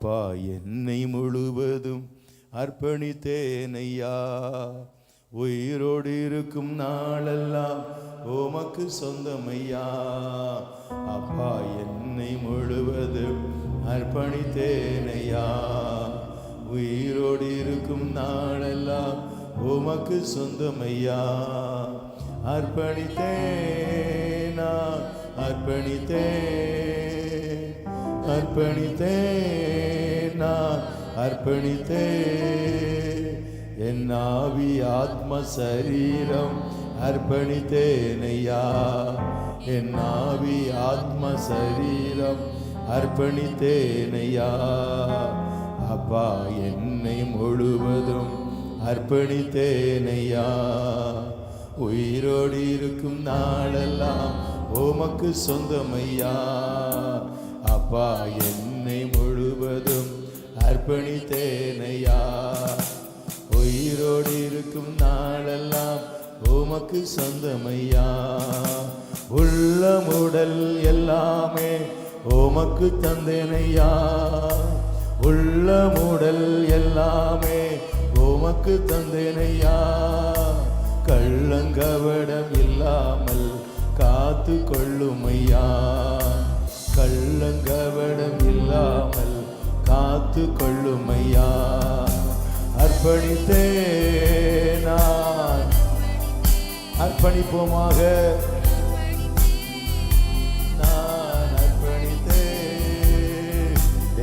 அப்பா என்னை முழுவதும் அர்ப்பணித்தேனையா, உயிரோடு இருக்கும் நாளெல்லாம் உமக்கு சொந்தமையா. அப்பா என்னை முழுவதும் அர்ப்பணித்தேனையா, உயிரோடு இருக்கும் நாளெல்லாம் உமக்கு சொந்தமையா. அர்ப்பணித்தேனா அர்ப்பணித்தேன், அர்ப்பணித்தேனா அர்ப்பணித்தேன், என் ஆவி ஆத்ம சரீரம் அர்ப்பணித்தேனையா, என் ஆவி ஆத்ம சரீரம் அர்ப்பணித்தேனையா. அப்பா என்னை முழுவதும் அர்ப்பணித்தேனையா, உயிரோடு இருக்கும் நாளெல்லாம் உமக்கு சொந்தமையா. அப்பா என்னை முழுவதும் அர்ப்பணித்தேனையா, உயிரோடு இருக்கும் நாளெல்லாம் உமக்கு சொந்தமையா. உள்ளமுடல் எல்லாமே உமக்கு தந்தேனையா, உள்ளமுடல் எல்லாமே உமக்கு தந்தேனையா. கள்ளங்கவடம் இல்லாமல் காத்து கொள்ளுமையா, கள்ளங்கவடம் இல்லாமல் காத்து கொள்ளுமையா. அர்ப்பணித்தேனா அர்ப்பணிப்போமாக, நான் அர்ப்பணித்தேன்,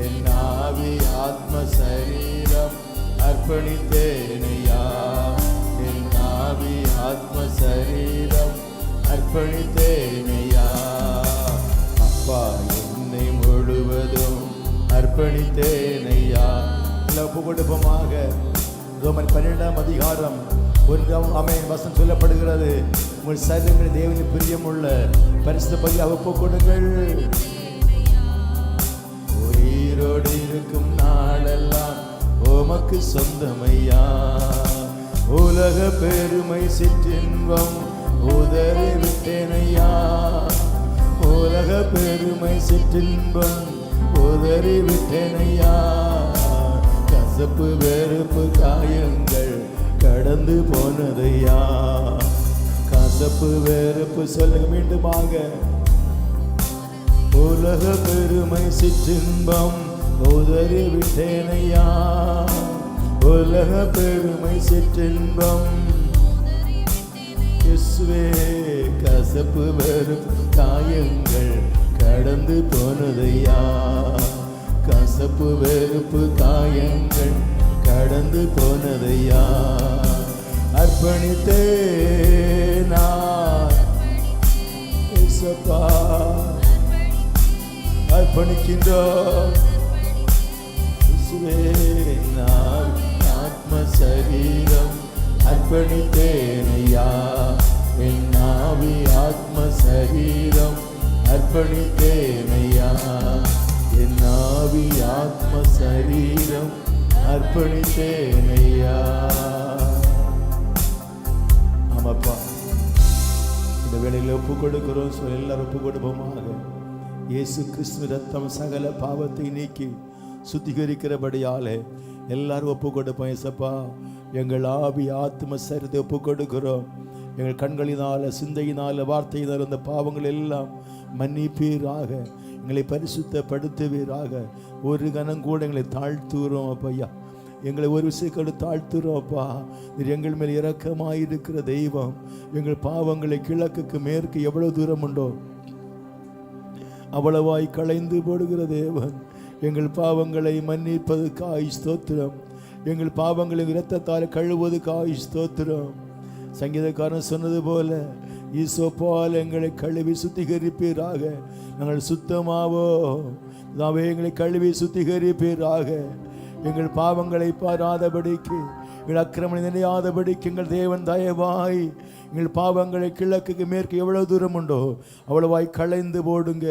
என் ஆவி ஆத்ம சரீரம் அர்ப்பணித்தேனையா, என் ஆவி ஆத்ம சரீரம் அர்ப்பணித்தேனையா. அப்பா என்னை முழுவதும் அர்ப்பணித்தேனையா. ஒப்பு கொடுப்போமாக. ரோமன் 12ஆம் அதிகாரம் 1 வசனம் சொல்லப்படுகிறது, உங்கள் சரீரங்கள் தேவனுக்கு பிரியமுள்ள பரிசுத்த பலியாக ஒப்பு கொடுங்கள். உயிரோடு இருக்கும் நாளெல்லாம் உமக்கு சொந்தமையா, உலக பெருமை சிற்றின்பம் உதறி விட்டேனையா, உலக பெருமை சிற்றின்பம் உதறி விட்டேனையா. கசப்பு வெறுப்பு காயங்கள் கடந்து போனதையா, கசப்பு வெறுப்பு சொல்லுங்க மீண்டுமாக. உலக பெருமை சிற்றின்பம் உதறி விட்டேனையா, உலக பெருமை சிற்றின்பம். இயேசுவே கசப்பு வெறுப்பு காயங்கள் கடந்து போனதையா, கசப்பு வெறுப்பு காயங்கள் கடந்து போனதையா. அர்ப்பணித்தேனா இயேசுப்பா, அர்ப்பணிக்கின்றோம் இயேசுவே. நான் ஆத்ம சரீரம் அர்ப்பணித்தேனையா, என் ஆவி ஆத்ம சரீரம் அர்ப்பணித்தேனையா, என் ஆவி ஆத்ம சரீரம் அர்ப்பணித்தேனையா. ஆமாப்பா, இந்த வேளையில் ஒப்பு கொடுக்கிறோம். எல்லாரும் ஒப்பு கொடுப்போமாக. இயேசு கிறிஸ்து ரத்தம் சகல பாவத்தை நீக்கி சுத்திகரிக்கிறபடியாலே எல்லாரும் ஒப்பு கொடுப்போம். ஏசப்பா, எங்கள் ஆவி ஆத்ம சரீரத்தை ஒப்பு கொடுக்கிறோம். எங்கள் கண்களினால சிந்தையினால வார்த்தையினால் அந்த பாவங்கள் எல்லாம் மன்னிப்பீராக, எங்களை பரிசுத்தப்படுத்துவீராக. ஒரு கணம் கூட எங்களை தாழ்த்துகிறோம் அப்பையா, எங்களை ஒரு விஷயத்தோடு தாழ்த்துறோம் அப்பா. நீர் எங்கள் மேல் இரக்கமாயிருக்கிற தெய்வம். எங்கள் பாவங்களை கிழக்குக்கு மேற்கு எவ்வளவு தூரம் உண்டோ அவ்வளவாய் களைந்து போடுகிற தேவன். எங்கள் பாவங்களை மன்னிப்பதுக்காய் ஸ்தோத்திரம், எங்கள் பாவங்களை இரத்தத்தால் கழுவுவதுக்காய் ஸ்தோத்திரம். சங்கீதக்காரன் சொன்னது போல, ஈசோப்பால் எங்களை கழுவி சுத்திகரிப்பீராக, நாங்கள் சுத்தமாவோ நாவே எங்களை கழுவி சுத்திகரிப்பீராக. எங்கள் பாவங்களை பாராதபடிக்கு, எங்கள் அக்கிரமணி நினையாதபடிக்கு எங்கள் தேவன் தயவாய் எங்கள் பாவங்களை கிழக்குக்கு மேற்கு எவ்வளவு தூரம் உண்டோ அவ்வளவாய் களைந்து போடுங்க.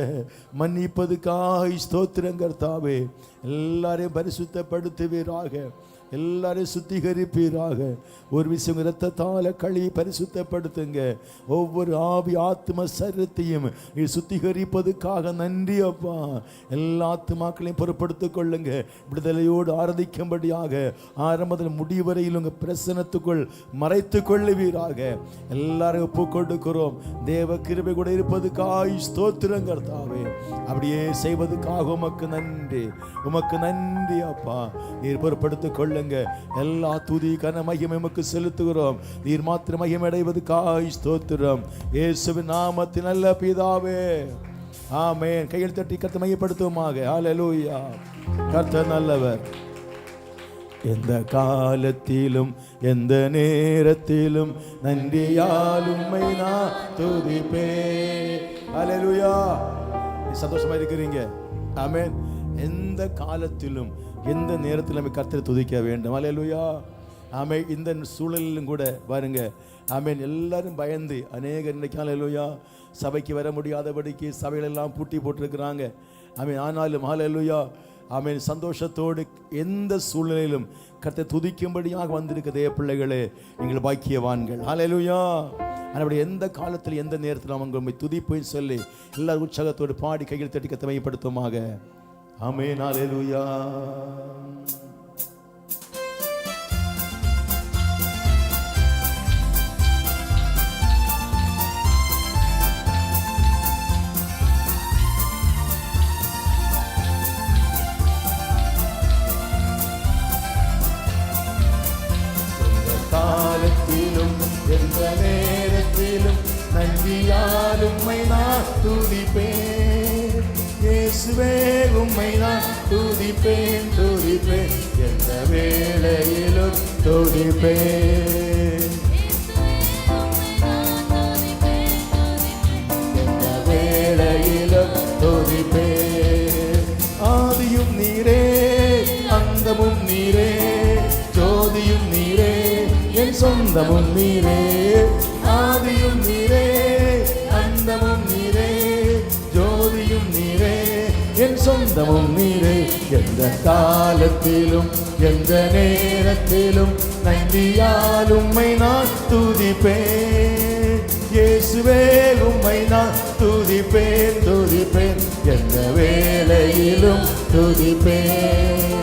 மன்னிப்பதுக்காய் ஸ்தோத்திரம் கர்த்தாவே. எல்லாரையும் பரிசுத்தப்படுத்துவீராக, எல்லாரையும் சுத்திகரிப்பீராக. ஒரு விஷயம், இரத்தத்தால கழுவி பரிசுத்தப்படுத்துங்க. ஒவ்வொரு ஆவி ஆத்ம சரீரத்தையும் சுத்திகரிப்பதுக்காக நன்றி அப்பா. எல்லா ஆத்மாக்களையும் பொறுப்படுத்திக் கொள்ளுங்க. விடுதலையோடு ஆராதிக்கும்படியாக ஆரம்பத்தில் முடிவரையில் உங்க பிரசனத்துக்குள் மறைத்து கொள்ளுவீராக. எல்லாரும் ஒப்பு கொடுக்கிறோம். தேவ கிருபை கூட இருப்பதுக்காக ஸ்தோத்திரம் கர்த்தாவே. அப்படியே செய்வதுக்காக உமக்கு நன்றி, உமக்கு நன்றி அப்பா. நீர் பொறுப்படுத்திக் கொள்ளுங்க. எல்லா துதி கன மகிமை உமக்கு செலுத்துகிறோம். நீர் மாத்திரம் மகிமை அடைவதற்காக ஸ்தோத்திரம். இயேசுவின் நாமத்தில் நல்ல பிதாவே, ஆமென். கையில் தட்டி கர்த்தரை மையப்படுத்துவோமாக. ஹல்லேலூயா. கர்த்தர் நல்லவர். எந்த காலத்திலும் எந்த நேரத்திலும் நன்றியால் உம்மை நான் துதிப்பேன். ஹல்லேலூயா. சந்தோஷமா இருக்கிறீங்க? ஆமென். எந்த காலத்திலும் எந்த நேரத்தில் நம்ம கர்த்தரை துதிக்க வேண்டும். ஹல்லேலூயா. ஆமென். இந்த சூழலிலும் கூட பாருங்க, ஆமென், எல்லாரும் பயந்து அநேகர் இன்னைக்கு ஹல்லேலூயா சபைக்கு வர முடியாதபடிக்கு சபைகளெல்லாம் பூட்டி போட்டிருக்கிறாங்க. ஆமென். ஆனாலும் ஹல்லேலூயா ஆமென் சந்தோஷத்தோடு எந்த சூழ்நிலையிலும் கர்த்தரை துதிக்கும்படியாக வந்திருக்கிறதே பிள்ளைகளே, நீங்கள் பாக்கியவான்கள். ஹல்லேலூயா. அப்படி எந்த காலத்தில் எந்த நேரத்தில் அவங்க உண்மை துதிப்போய் சொல்லி எல்லாரும் உற்சாகத்தோடு பாடி கையில் தட்டி கர்த்தரை மையப்படுத்துமாக. ஆமென். ஹல்லேலூயா. காலத்திலும் எந்த நேரத்திலும் நன்றியால் உம்மை நான் துதிப்பேன். இயேசுவே உம்மை நான் துதிப்பேன், துதிப்பேன். எந்த வேளையிலும் துதிப்பேன், எந்த வேளையிலும் துதிப்பேன். ஆதியும் நீரே, அந்தமும் நீரே, ஜோதியும் நீரே, என் சொந்தமும் நீரே. ஆதியும் நீரே, அந்தமும் நீரே, ஜோதியும் நீரே, என் சொந்தமும் நீரே. எந்த காலத்திலும் எந்த நேரத்திலும் நன்றியால் உம்மை நான் துதிப்பேன். இயேசுவே உம்மை நான் துதிப்பேன், துதிப்பேன். எந்த வேளையிலும் துதிப்பேன்.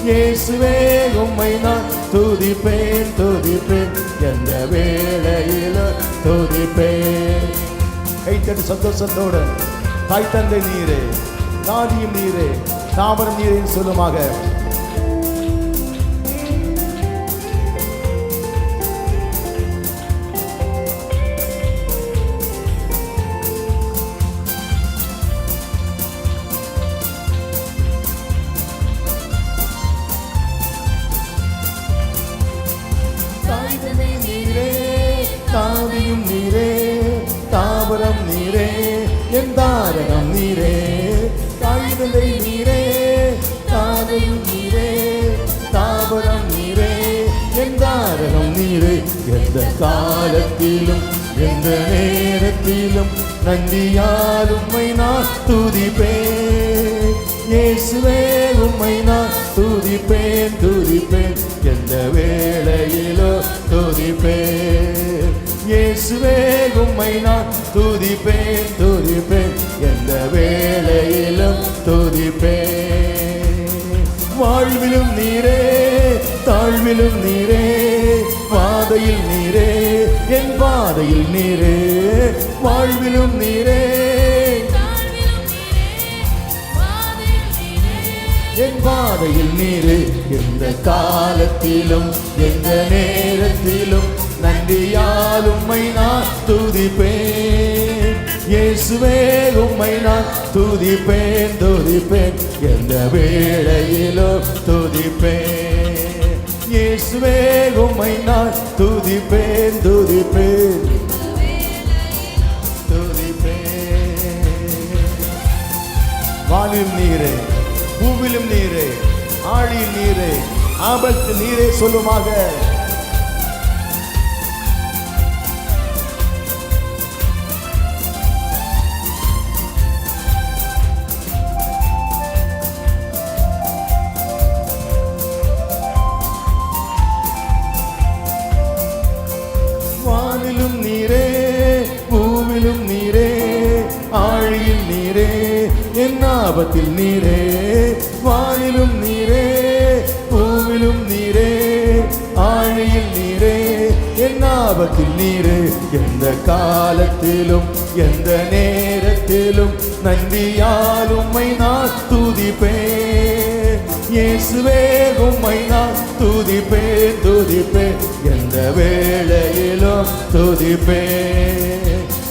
இயேசுவே உம்மை நான் துதிப்பேன், துதிப்பேன். எந்த வேளையிலும் துதிப்பேன். கைத்தட்டு சந்தோஷத்தோடு தாய் தந்தை நீரே, நாதியும் நீரே, தாமரம் நீரே சொல்லுமாக. தாதியும் நீரே, தாவரம் நீரே, என் தாரகம் நீரே. தாய்தந்தை நீரே, தாதையும் நீரே, தாவரம் நீரே, என் தாரகம் நீரே. எந்த காலத்திலும் எந்த நேரத்திலும் நன்றியால் உம்மை நான் துதிப்பேன். இயேசுவே உம்மை நான் துதிப்பேன், துதிப்பேன். எந்த வேளையிலோ துதிப்பேன். இயேசுவே உம்மை நான் துதிப்பேன், துதிப்பேன். எந்த வேளையிலும் துதிப்பேன். வாழ்விலும் நீரே, தாழ்விலும் நீரே, பாதையில் நீரே, என் பாதையில் நீரே. வாழ்விலும் நீரே, என் பாதையில் நீரே. எந்த காலத்திலும் எந்த நேரத்திலும் நன்றியால் உம்மை நான் துதிப்பேன். இயேசுவே உம்மை நான் துதிப்பேன், துதிப்பேன். எந்த வேளையிலும் துதிப்பேன். இயேசுவே உம்மை நான் துதிப்பேன், துதிப்பேன், துதிப்பேன். வானிலும் நீரே, பூவிலும் நீரே, ஆழியில் நீரே, ஆபத்து நீரே சொல்லுமாக. ஆபத்தில் நீரே, வானிலும் நீரே, பூவிலும் நீரே, ஆழியில் நீரே, என் ஆபத்தில் நீரே. எந்த காலத்திலும் எந்த நேரத்திலும் நன்றியால் உம்மை நான் துதிப்பேன். இயேசுவே உம்மை நான் துதிப்பேன், துதிப்பேன், எந்த வேளையிலும் துதிப்பேன்.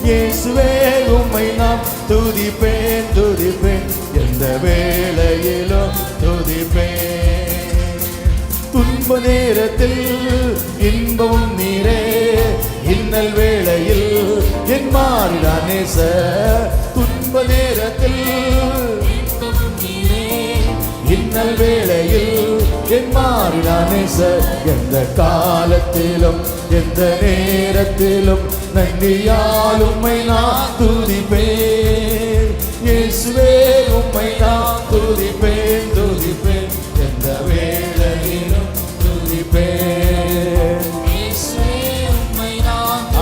இயேசுவே உம்மை நான் துதிப்பேன், துதிப்பேன், எந்த வேளையிலும் துதிப்பேன். துன்ப நேரத்தில் இன்பம் நீரே, இன்னல் வேளையில் என் மாறிடா நேசர். துன்ப நேரத்தில் இன்னல் வேளையில் என் மாறிடா நேசர். எந்த காலத்திலும் எந்த நேரத்திலும் நன்றியால் உம்மை நான் துதிப்பேன். இயேசுவே உம்மை நான் துதிப்பேன், துதிப்பேன், எந்த வேளையிலும் துதிப்பேன்.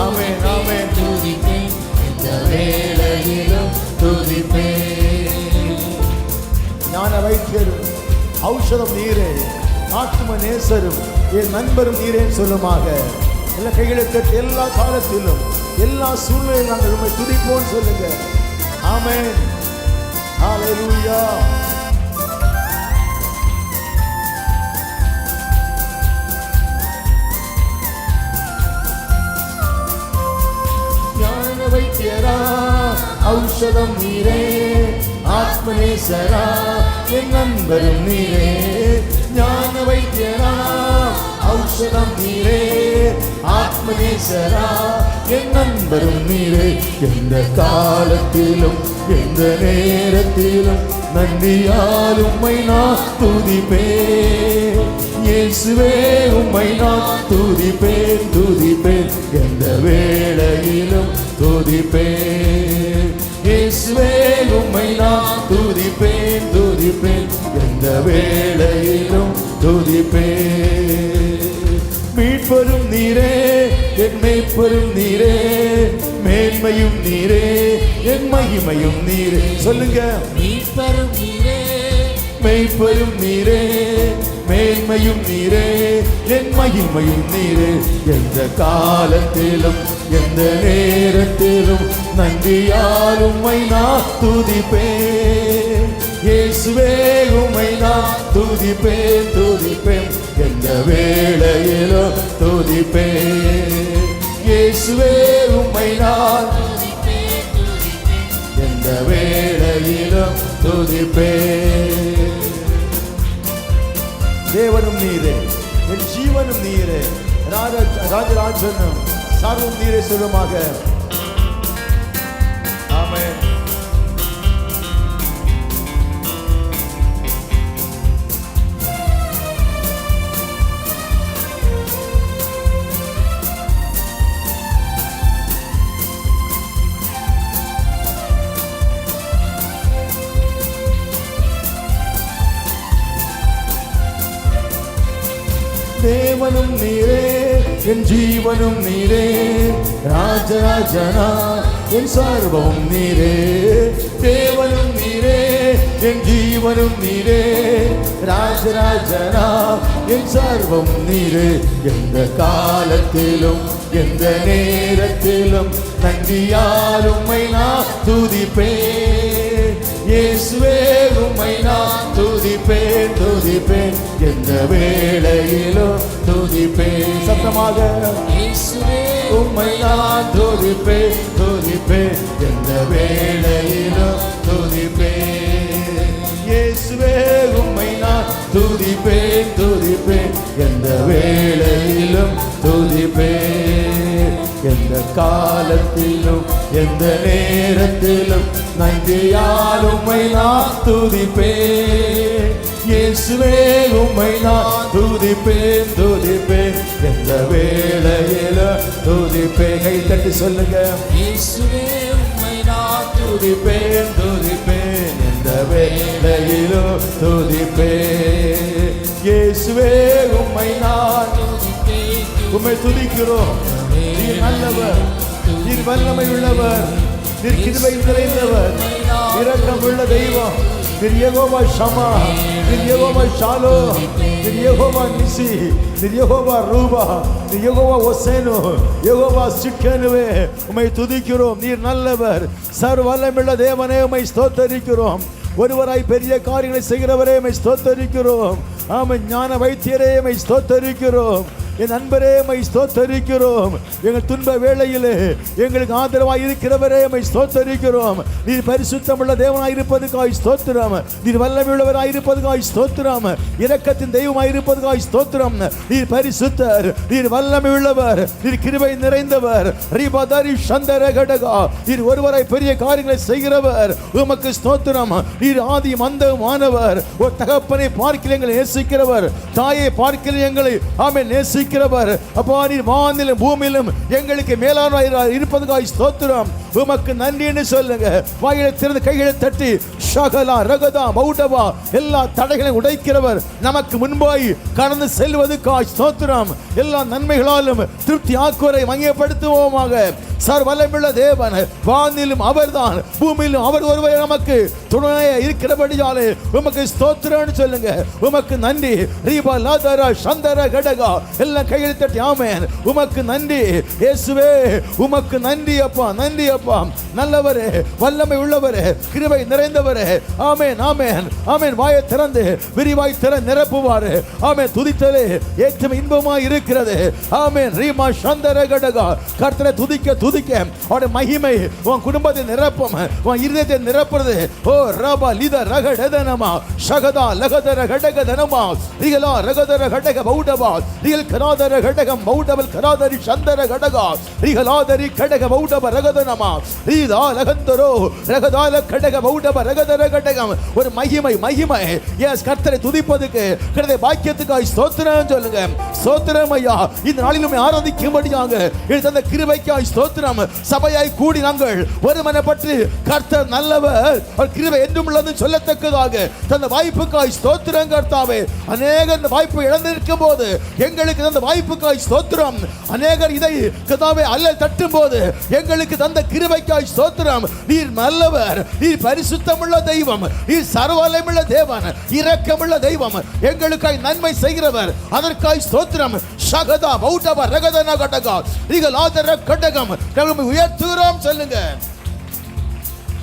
ஆமென், ஆமென், துதிப்பேன், எந்த வேளையிலும் துதிப்பேன். ஞான வைத்தியரும் ஔஷதம் நீரே, ஆத்ம நேசரும் என் நண்பரும் நீரேன்னு சொல்லுமாக. எல்லா கைகளை தட்டி எல்லா காலத்திலும் எல்லா சூழ்நிலையும் நாங்கள் உம்மை துதிப்போம் சொல்லுங்க. ஆமென், ஹல்லேலூயா. ஞான வைத்தியரா, ஔஷதம் நீரே, ஆத்மநேசரா, என் நண்பரும் நீரே. ஞான வைத்தியரா, ஔஷதம் நீரே, ஆத்மநேசரா, என் நண்பரும் நீரே. எந்த காலத்திலும் எந்த நேரத்திலும் நன்றியால் உம்மை நான் துதிப்பேன். இயேசுவே உம்மை நான் துதிப்பேன், துதிப்பேன், எந்த வேளையிலும் துதிப்பேன். இயேசுவே உம்மை நான் துதிப்பேன், துதிப்பேன், எந்த வேளையிலும் துதிப்பேன். மீட்பரும் நீரே, என் மேய்ப்பரும் நீரே, மேன்மையும் நீரே, என் மகிமையும் நீரே. சொல்லுங்க. மீட்பரும் நீரே, மேய்ப்பரும் நீரே, மேன்மையும் நீரே, என் மகிமையும் நீரே. எந்த காலத்திலும் எந்த நேரத்திலும் நன்றியால் உம்மை நான் துதிப்பேன். இயேசுவே உம்மை நான் துதிப்பேன், துதிப்பேன், எந்த வேளையிலும் துதிப்பேன். இயேசுவே உம்மை நான் துதிப்பேன், துதிப்பேன், எந்த வேளையிலும் துதிப்பேன். தேவனும் நீரே, என் ஜீவனும் நீரே, ராஜராஜனும் சர்வம் நீரே சொல்லுமாக. ஆமென். தேவனும் நீரே, என் ஜீவனும் நீரே, ராஜராஜனா, என் சர்வமும் நீரே. தேவனும் நீரே, என் ஜீவனும் நீரே, ராஜராஜனா, என் சர்வம் நீரே. எந்த காலத்திலும் எந்த நேரத்திலும் நன்றியால் உம்மை நான் துதிப்பேன். இயேசுவே உம்மை நான் துதிப்பேன், துதிப்பேன், எந்த வேளையிலும் துதிப்பேன். சத்தமாக. இயேசுவே உம்மை நான் துதிப்பேன், துதிப்பேன், எந்த வேளையிலும் துதிப்பேன். இயேசுவே உம்மை நான் துதிப்பேன், துதிப்பேன், எந்த வேளையிலும் துதிப்பேன். எந்த காலத்திலும் எந்த நேரத்திலும் நன்றியால் உம்மை நான் துதிப்பேன். இயேசுவே உம்மை நான் துதிப்பேன், துதிப்பேன், எந்த வேளையிலும் துதிப்பேன். கை தட்டி சொல்லுங்க. இயேசுவே உம்மை நான் துதிப்பேன், துதிப்பேன், எந்த வேளையிலும் துதிப்பேன். இயேசுவே உம்மை நான் துதிப்பேன், உம்மை துதிக்கிறோம். நீர் நல்லவர், நீர் வல்லமை உள்ளவர், நீர் கிருபை நிறைந்தவர், இரக்கம் உள்ள தெய்வம். நீர் யெகோவா ஷமா, நீர் யெகோவா ஷாலோ, நீர் யெகோவா நிசி, நீர் யெகோவா ரூபா, நீர் யெகோவா ஒசேனு, யெகோவா சிக்கனுவே. உம்மை துதிக்கிறோம். நீர் நல்லவர், சர்வ வல்லமையுள்ள தேவனே உம்மை ஸ்தோத்தரிக்கிறோம். ஒருவராய் பெரிய காரியங்களை செய்கிறவரே உம்மை ஸ்தோத்தரிக்கிறோம். ஆமென். ஞான வைத்தியரே உம்மை ஸ்தோத்தரிக்கிறோம். என் அன்பரே உம்மை ஸ்தோத்தரிக்கிறோம். எங்கள் துன்ப வேளையிலே எங்களுக்கு ஆதரவாய் இருக்கிறவரே உம்மை ஸ்தோத்தரிக்கிறோம். நீர் பரிசுத்தமுள்ள தேவனாய் இருப்பதுக்காய் ஸ்தோத்திரம். நீர் வல்லமையுள்ளவராய் இருப்பதுக்காய் ஸ்தோத்திரம். இரக்கத்தின் தெய்வமாய் இருப்பதுக்காய் ஸ்தோத்திரம். நீர் பரிசுத்தர், நீர் வல்லமையுள்ளவர், நீர் கிருபை நிறைந்தவர். ரிபதரி சந்தர கடகா, நீர் ஒருவராய் பெரிய காரியங்களை செய்கிறவர். உமக்கு ஸ்தோத்திரம். நீர் ஆதி மந்தமானவர். ஒரு தகப்பனை பார்க்கிற எங்களை நேசிக்கிறவர், தாயை பார்க்கிற எங்களை ஆமென் நேசிக்கிறவர். அப்பா, நீர் வானிலும் பூமியிலும் எங்களுக்கு மேலானவராய் இருப்பதுக்காய் ஸ்தோத்திரம். உமக்கு நன்றின்னு சொல்லுங்க. வாயிலை திறந்து கைகளை தட்டி ஷகலா ரகதா மௌடவா, எல்லா தடைகளையும் உடைக்கிறவர், நமக்கு முன்பாய் கடந்து செல்வதுக்காய் ஸ்தோத்திரம். எல்லா நன்மைகளாலும் திருப்தி ஆக்குவரை மையப்படுத்துவோமாக. சர்வ வல்லமையுள்ள தேவன், வானிலும் அவர்தான், பூமியிலும் அவர் ஒருவரே நமக்கு துணையா இருக்கிறபடியாலே உமக்கு ஸ்தோத்திரம்னு சொல்லுங்க. உமக்கு நன்றி. ரீபா லாதரா சந்தர கடகா, எல்லாம் கையில் தட்டி ஆமென். உமக்கு நன்றி இயேசுவே, உமக்கு நன்றி அப்பா, நன்றி அப்பா. நல்லவரே, வல்லமை உள்ளவரே, கிருபை நிறைந்தவரே. ஆமென், ஆமென், ஆமென். வாயை திறந்து விரிவாய் திற நிரப்புவாரு. ஆமென். துதித்தலே ஏற்றம் இன்பமாய் இருக்கிறது. ஆமென். ரீமா சந்தர கடகா, கர்த்தரை துதிக்க துதிக்க அவருடைய மகிமை உன் குடும்பத்தை நிரப்பும், உன் இருதயத்தை நிரப்புறது. ஓ ரபா லித ரகடதனமா ஷகதா லகதர கடகதனமா ரிகலா ரகதர கடக பௌடபா ரிகல் கராதர கடகம் பௌடபல் கராதரி சந்தர கடகா ரிகலாதரி கடக பௌடப ரகதனமா ரீதா லகந்தரோ ரகதால கடக பௌடப ரகதர கடகம். ஒரு மகிமை, மகிமை. எஸ், கர்த்தரை துதிப்பதுக்கு கர்த்தரை பாக்கியத்துக்காய் ஸ்தோத்திரம் சொல்லுங்க. ஸ்தோத்திரம் ஐயா. இந்த நாளிலும் ஆராதிக்கும்படியாக இந்த கிருபைக்காய் ஸ்தோத்திரம். சபையாய் கூடி நாங்கள் ஒருமனப்பட்டு கர்த்தர் நல்லவர், அவர் கிருபை என்றும் உள்ளது சொல்லத்தக்கதாக தந்த வாய்ப்புக்காய் ஸ்தோத்திரம் கர்த்தாவே. அநேகர் இந்த வாய்ப்பு இழந்திருக்கும் போது எங்களுக்கு தந்த வாய்ப்புக்காய் ஸ்தோத்திரம். அநேகர் இதை கர்த்தாவே அல்ல தட்டும் போது எங்களுக்கு தந்த கிருபைக்காய் ஸ்தோத்திரம். நீர் நல்லவர், நீர் பரிசுத்தமுள்ள தெய்வம், நீர் சர்வவல்லமையுள்ள தேவன், இரக்கமுள்ள தெய்வம், எங்களுக்காய் நன்மை செய்கிறவர். அதற்காய் ஸ்தோத்திரம். ஷகதா பௌடப ரகதன கடகா ரிகலாதர கடகம் உயர்த்துகிறோம் சொல்லுங்க.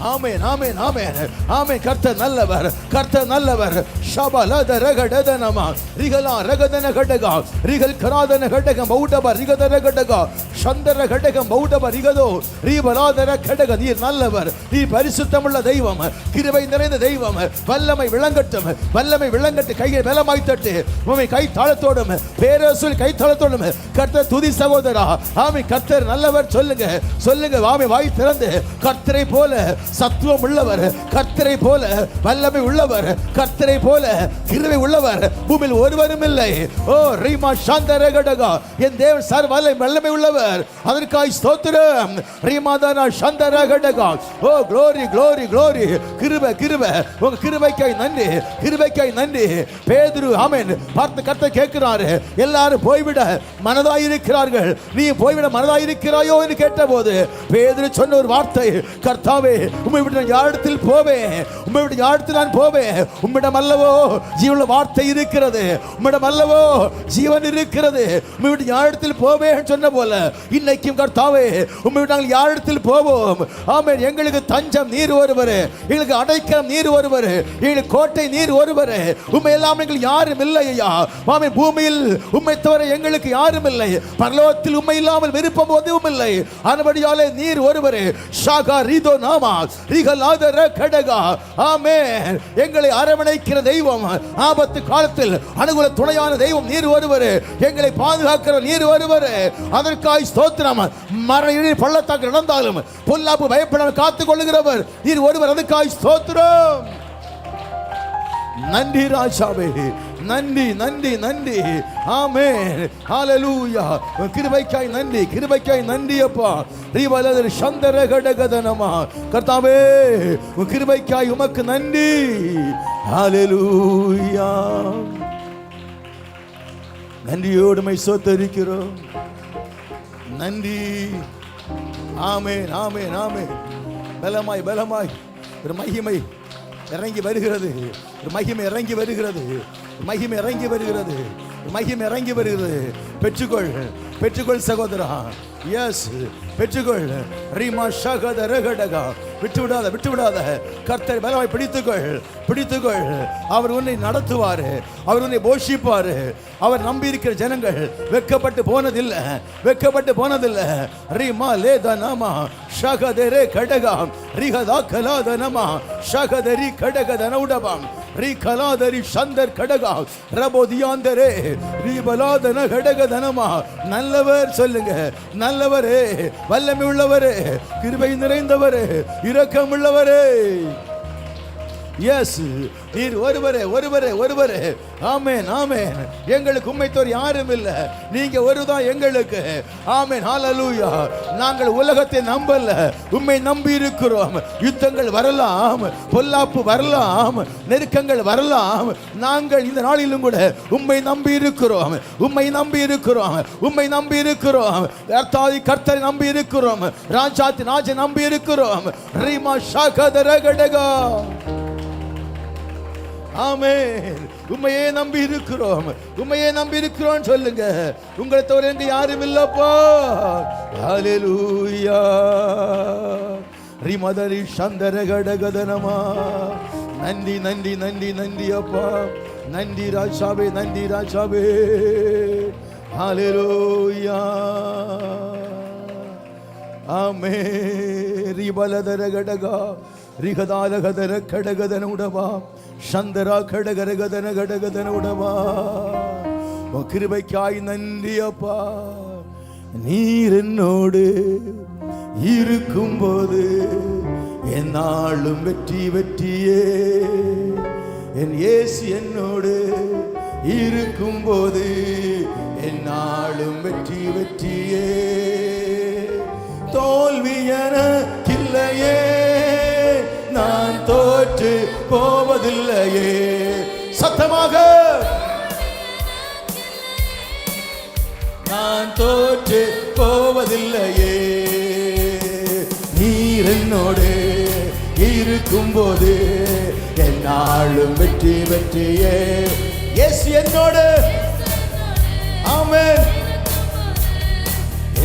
ஆமென், ஆமென், ஆமென், ஆமென். கர்த்தர் நல்லவர், கர்த்தர் நல்லவர். ஷபலத ரகடதனமா ரிகலா ரகதன கடகா ரிகல் கராதன கடகம் பௌடப ரிகதர கடகா சந்தர கடகம் பௌடப ரிகதோ ரீபலாதர கடக. நீர் நல்லவர், நீர் பரிசுத்தமுள்ள தெய்வம், கிருபை நிறைந்த தெய்வம். வல்லமை விளங்கட்டும், வல்லமை விளங்கட்டு. கையை பலமாய் தட்டு. உம்மை கை தாளத்தோடும் பேரசுல் கை தாளத்தோடும் கர்த்தர் துதி சகோதரா. ஆமென். கர்த்தர் நல்லவர் சொல்லுங்க, சொல்லுங்க. ஆமென். வாய் திறந்து கர்த்தரை போல சத்துவம் உள்ளவர், கர்த்தரை போல வல்லமை உள்ளவர், கர்த்தரை போல கிருபை உள்ளவர் பூமியில் ஒருவரும் இல்லை. ஓ ரீமா சாந்தர கடகா, என் தேவன் சர்வ வல்லமை உள்ளவர். அதற்காய் ஸ்தோத்திரம். ரீமாதானா சாந்தர கடகா. Oh glory, glory, glory. கிருபை, கிருபை. உங்க கிருபைக்காய் நன்றி, கிருபைக்காய் நன்றி. பேதுரு ஆமென் பார்த்து கர்த்தர் கேட்கிறாரு, எல்லாரும் போய்விட மனதாயிருக்கிறார்கள், நீ போய்விட மனதாயிருக்கிறாயோ என்று கேட்டபோது பேதுரு சொன்ன ஒரு வார்த்தை, கர்த்தாவே உம்மை விட்டு நான் யாரிடத்தில் போவேன், உம்மை விட்டு யாரிடத்தில் நான் போவேன், உம்மிடம் அல்லவோ ஜீவனுள்ள வார்த்தை இருக்கிறது, உம்மிடம் அல்லவோ ஜீவன் இருக்கிறது, உம்மை விட்டு யாரிடத்தில் போவேன் சொன்ன போல இன்னைக்கும் கர்த்தாவே உம்மை விட்டு நாங்கள் யாரிடத்தில் போவோம். ஆமென். எங்களுக்கு தஞ்சம் நீர் ஒருவரே, எங்களுக்கு அடைக்கலம் நீர் ஒருவரே, எங்களுக்கு கோட்டை நீர் ஒருவரே. உம்மை எல்லாம் எங்களுக்கு யாரும் இல்லை ஐயா. ஆமென். பூமியில் உம்மை தவிர எங்களுக்கு யாரும் இல்லை, பரலோகத்தில் உம்மை இல்லாமல் விருப்பம் எதுவும் இல்லை. ஆனபடியாலே நீர் ஒருவரே. ஷாகா ரீதோ நாமா ரிகலாதர கடகா. ஆமென். எங்களை அரவணைக்கிற தெய்வம், ஆபத்து காலத்தில் அனுகூல துணையான தெய்வம் நீர் ஒருவரே, எங்களை பாதுகாக்கிற நீர் ஒருவரே. அதற்காய் ஸ்தோத்திரம். மரண பள்ளத்தாக்கு நடந்தாலும் பொல்லாப்பு பயப்படாமல் காத்துக் கொள்ளுகிறவர் நீர் ஒருவர். அதற்காய் ஸ்தோத்திரம். நன்றி ராஜாவே, நன்றி, நன்றி, நன்றி. ஆமென். ஹalleluya. கிருபைக்காய் நன்றி, கிருபைக்காய் நன்றி அப்பா. ரீவலதர் சந்தர கடகதனமா கர்த்தாவே கிருபைக்காய் உமக்கு நன்றி. ஹalleluya. நன்றியோடு மை ஸ்தோத்திரிக்கிறோம். நன்றி. ஆமென், ஆமென், ஆமென். பலமாய், பலமாய் ஒரு மகிமை இறங்கி வருகிறது. ஒரு மகிமை இறங்கி வருகிறது. மகிமை இறங்கி வருகிறது. மகிமை இறங்கி வருகிறது. பெற்றுக்கொள், பெற்றுக்கொள் சகோதரா. எஸ், பெற்றுக்கொள். ரீமா ஷகத ரகடகா. விட்டு விடாத, விட்டு விடாத. கர்த்தர் பலமாய் பிடித்துக்கொள், பிடித்துக்கொள். அவர் உன்னை நடத்துவார், அவர் உன்னை போஷிப்பார். அவர் நம்பி இருக்கிற ஜனங்கள் வெட்கப்பட்டு போனதில்லை, வெட்கப்பட்டு போனதில்லை. ரீமா லேத நாமா ஷகதரே கடகா ரிகதா கலாத நமா ஷகதரி கடகத நௌடபாம் ரீ கலாதரி சந்தர் கடகா ரபோதியாந்தரே ரீபலாதன கடகதனமா. நல்லவர் சொல்லுங்க, நல்லவரே, வல்லமை உள்ளவரே, கிருபை நிறைந்தவரே, இரக்கம் உள்ளவரே. எஸ், நீர் ஒருவரே, ஒருவரே, ஒருவரே. ஆமென், ஆமென். எங்களுக்கு உம்மைத்தோர் யாரும் இல்லை, நீங்க ஒருதான் எங்களுக்கு. ஆமென், ஹல்லேலூயா. நாங்கள் உலகத்தை நம்பல, உம்மை நம்பி இருக்கிறோம். யுத்தங்கள் வரலாம், பொல்லாப்பு வரலாம், நெருக்கங்கள் வரலாம். நாங்கள் இந்த நாளிலும் கூட உம்மை நம்பி இருக்கிறோம், உம்மை நம்பி இருக்கிறோம், உம்மை நம்பி இருக்கிறோம். கர்த்தாதி கர்த்தரை நம்பி இருக்கிறோம், ராஜாதி ராஜை நம்பி இருக்கிறோம். ரீமா ஷகதர கடகா. ஆமென். உம்மையே நம்பி இருக்கிறோம், உம்மையே நம்பி இருக்கிறோம் சொல்லுங்க. உங்களை தவிர எங்க யாரும் இல்லப்பா. ஹல்லேலூயா. ரிமதரி சந்தர கடகதனமா. நன்றி, நன்றி, நன்றி, நன்றி அப்பா. நன்றி ராஜாவே, நன்றி ராஜாவே. ஹல்லேலூயா. ஆமென். ரிபலதர கடகா ரிகதாலகதர கடகதன உடவா சந்தரா கடகரகதன கடகதன உடவா. கிருபைக்காய் நன்றி அப்பா. நீர் என்னோடு இருக்கும்போது என்னாலும் வெற்றி வெற்றியே. என் இயேசு என்னோடு இருக்கும்போது என்னாலும் வெற்றி வெற்றியே. தோல்வி எனக்கில்லையே, நான் தோற்று போவதில்லையே. சத்தமாக, நான் தோற்று போவதில்லையே. நீர் என்னோடு இருக்கும்போது என்னாலும் வெற்றி வெற்றியே. இயேசு என்னோடு, ஆமென்,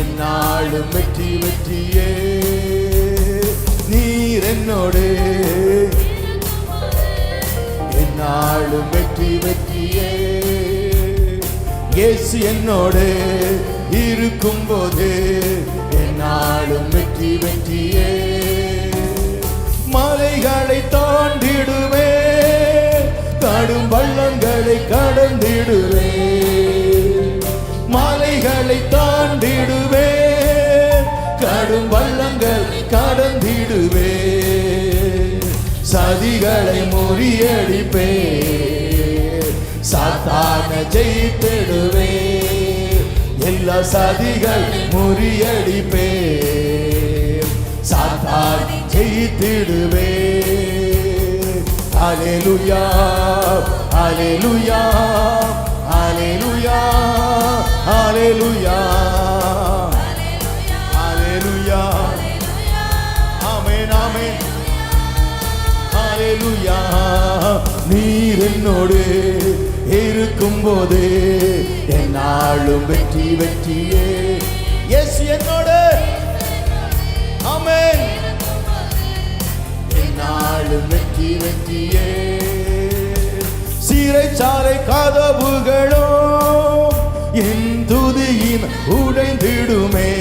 என்னாலும் வெற்றி வெற்றியே. நீர் என்னோடு என்னாலும் வெற்றி வெற்றியே. இயேசு என்னோடு இருக்கும்போது என்னாலும் வெற்றி வெற்றியே. மலைகளை தாண்டிடுவே, கடும் வள்ளங்களை கடந்திடுவே. மலைகளை தாண்டிடுவே, கடும் வள்ளங்கள் கடந்திடுவே. சதிகளை முறியடிப்பே, சாத்தான ஜெயித்திடுவே. எல்லா சதிகள் முறியடிப்பே, சாத்தான் ஜெயித்திடுவே. ஹல்லேலூயா, ஹல்லேலூயா, ஹல்லேலூயா, ஹல்லேலூயா, ஹல்லேலூயா. ஆமென், ஆமென், ஹல்லேலூயா. நீர் என்னோடு இருக்கும்போது என்னாலும் வெற்றி வெற்றியே. இயேசு என்னோடு, ஆமென், என்னாலும் வெற்றி வெற்றியே. சிறைச்சாலை கதவுகளோ என் துதியின் உடைந்திடுமே.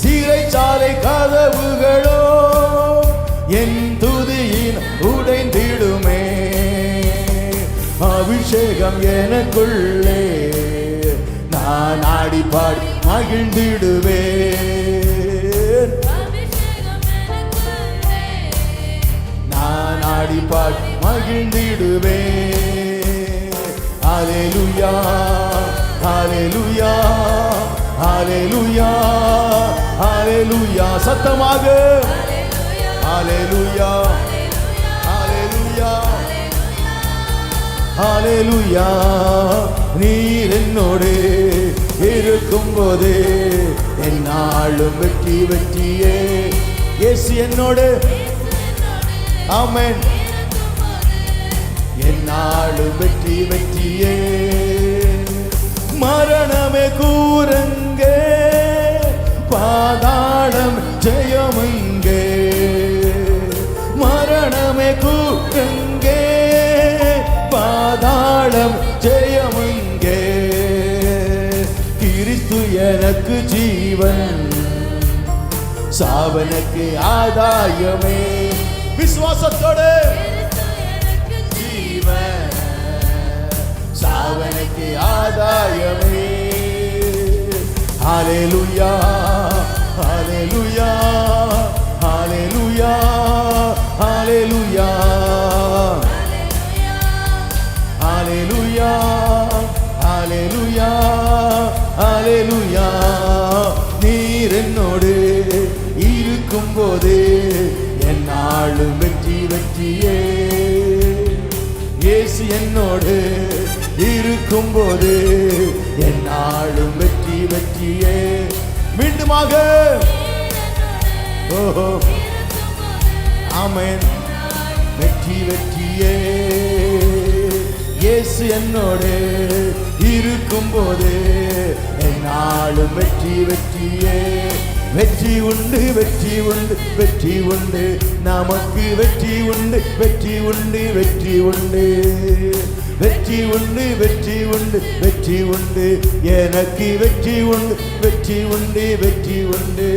சிறைச்சாலை கதவுகளோ என் துதியின் உடைந்திடுமே. அபிஷேகம் எனக்குள்ளே, நான் ஆடி பாடி மகிழ்ந்திடுவேன். நான் ஆடி பாடி மகிழ்ந்திடுவேன். ஹல்லேலூயா, ஹல்லேலூயா, ஹல்லேலூயா, ஹல்லேலூயா. சத்தமாக, ஹல்லேலூயா, ஹல்லேலூயா, ஹல்லேலூயா. நீர் என்னோடு இருக்கும்போது என்னாலும் வெற்றி வெற்றியே. இயேசு என்னோடு, ஆமென். என்னாலும் வெற்றி வெற்றியே. மரணமே கூறுங்கே, பாதாளம் ஜெயமுங்கே. மரணமே கூறுங்கே, பாதாளம் ஜெயமுங்கே. கிறிஸ்து எனக்கு ஜீவன், சாவனுக்கு ஆதாயமே. விசுவாசத்தோடு ஜீவன், சாவனுக்கு ஆதாயமே. ஹல்லேலூயா ஹல்லேலூயா ஹல்லேலூயா ஹல்லேலூயா ஹல்லேலூயா ஹல்லேலூயா ஹல்லேலூயா. நீர் என்னோடு இருக்கும் போது என்னாலும் வெற்றி வெற்றியே. இயேசு என்னோடு இருக்கும் போது என்னாலும் வெற்றி வெற்றியே. மீண்டுமாக ஓஹோ ஆமென். வெற்றி வெற்றியே. இயேசு என்னோடு இருக்கும் போது என்னாலும் வெற்றி வெற்றியே. வெற்றி உண்டு வெற்றி உண்டு வெற்றி உண்டு, நமக்கு வெற்றி உண்டு வெற்றி உண்டு வெற்றி உண்டு. வெற்றி உண்டு வெற்றி உண்டு வெற்றி உண்டு, எனக்கு வெற்றி உண்டு வெற்றி உண்டு வெற்றி உண்டு.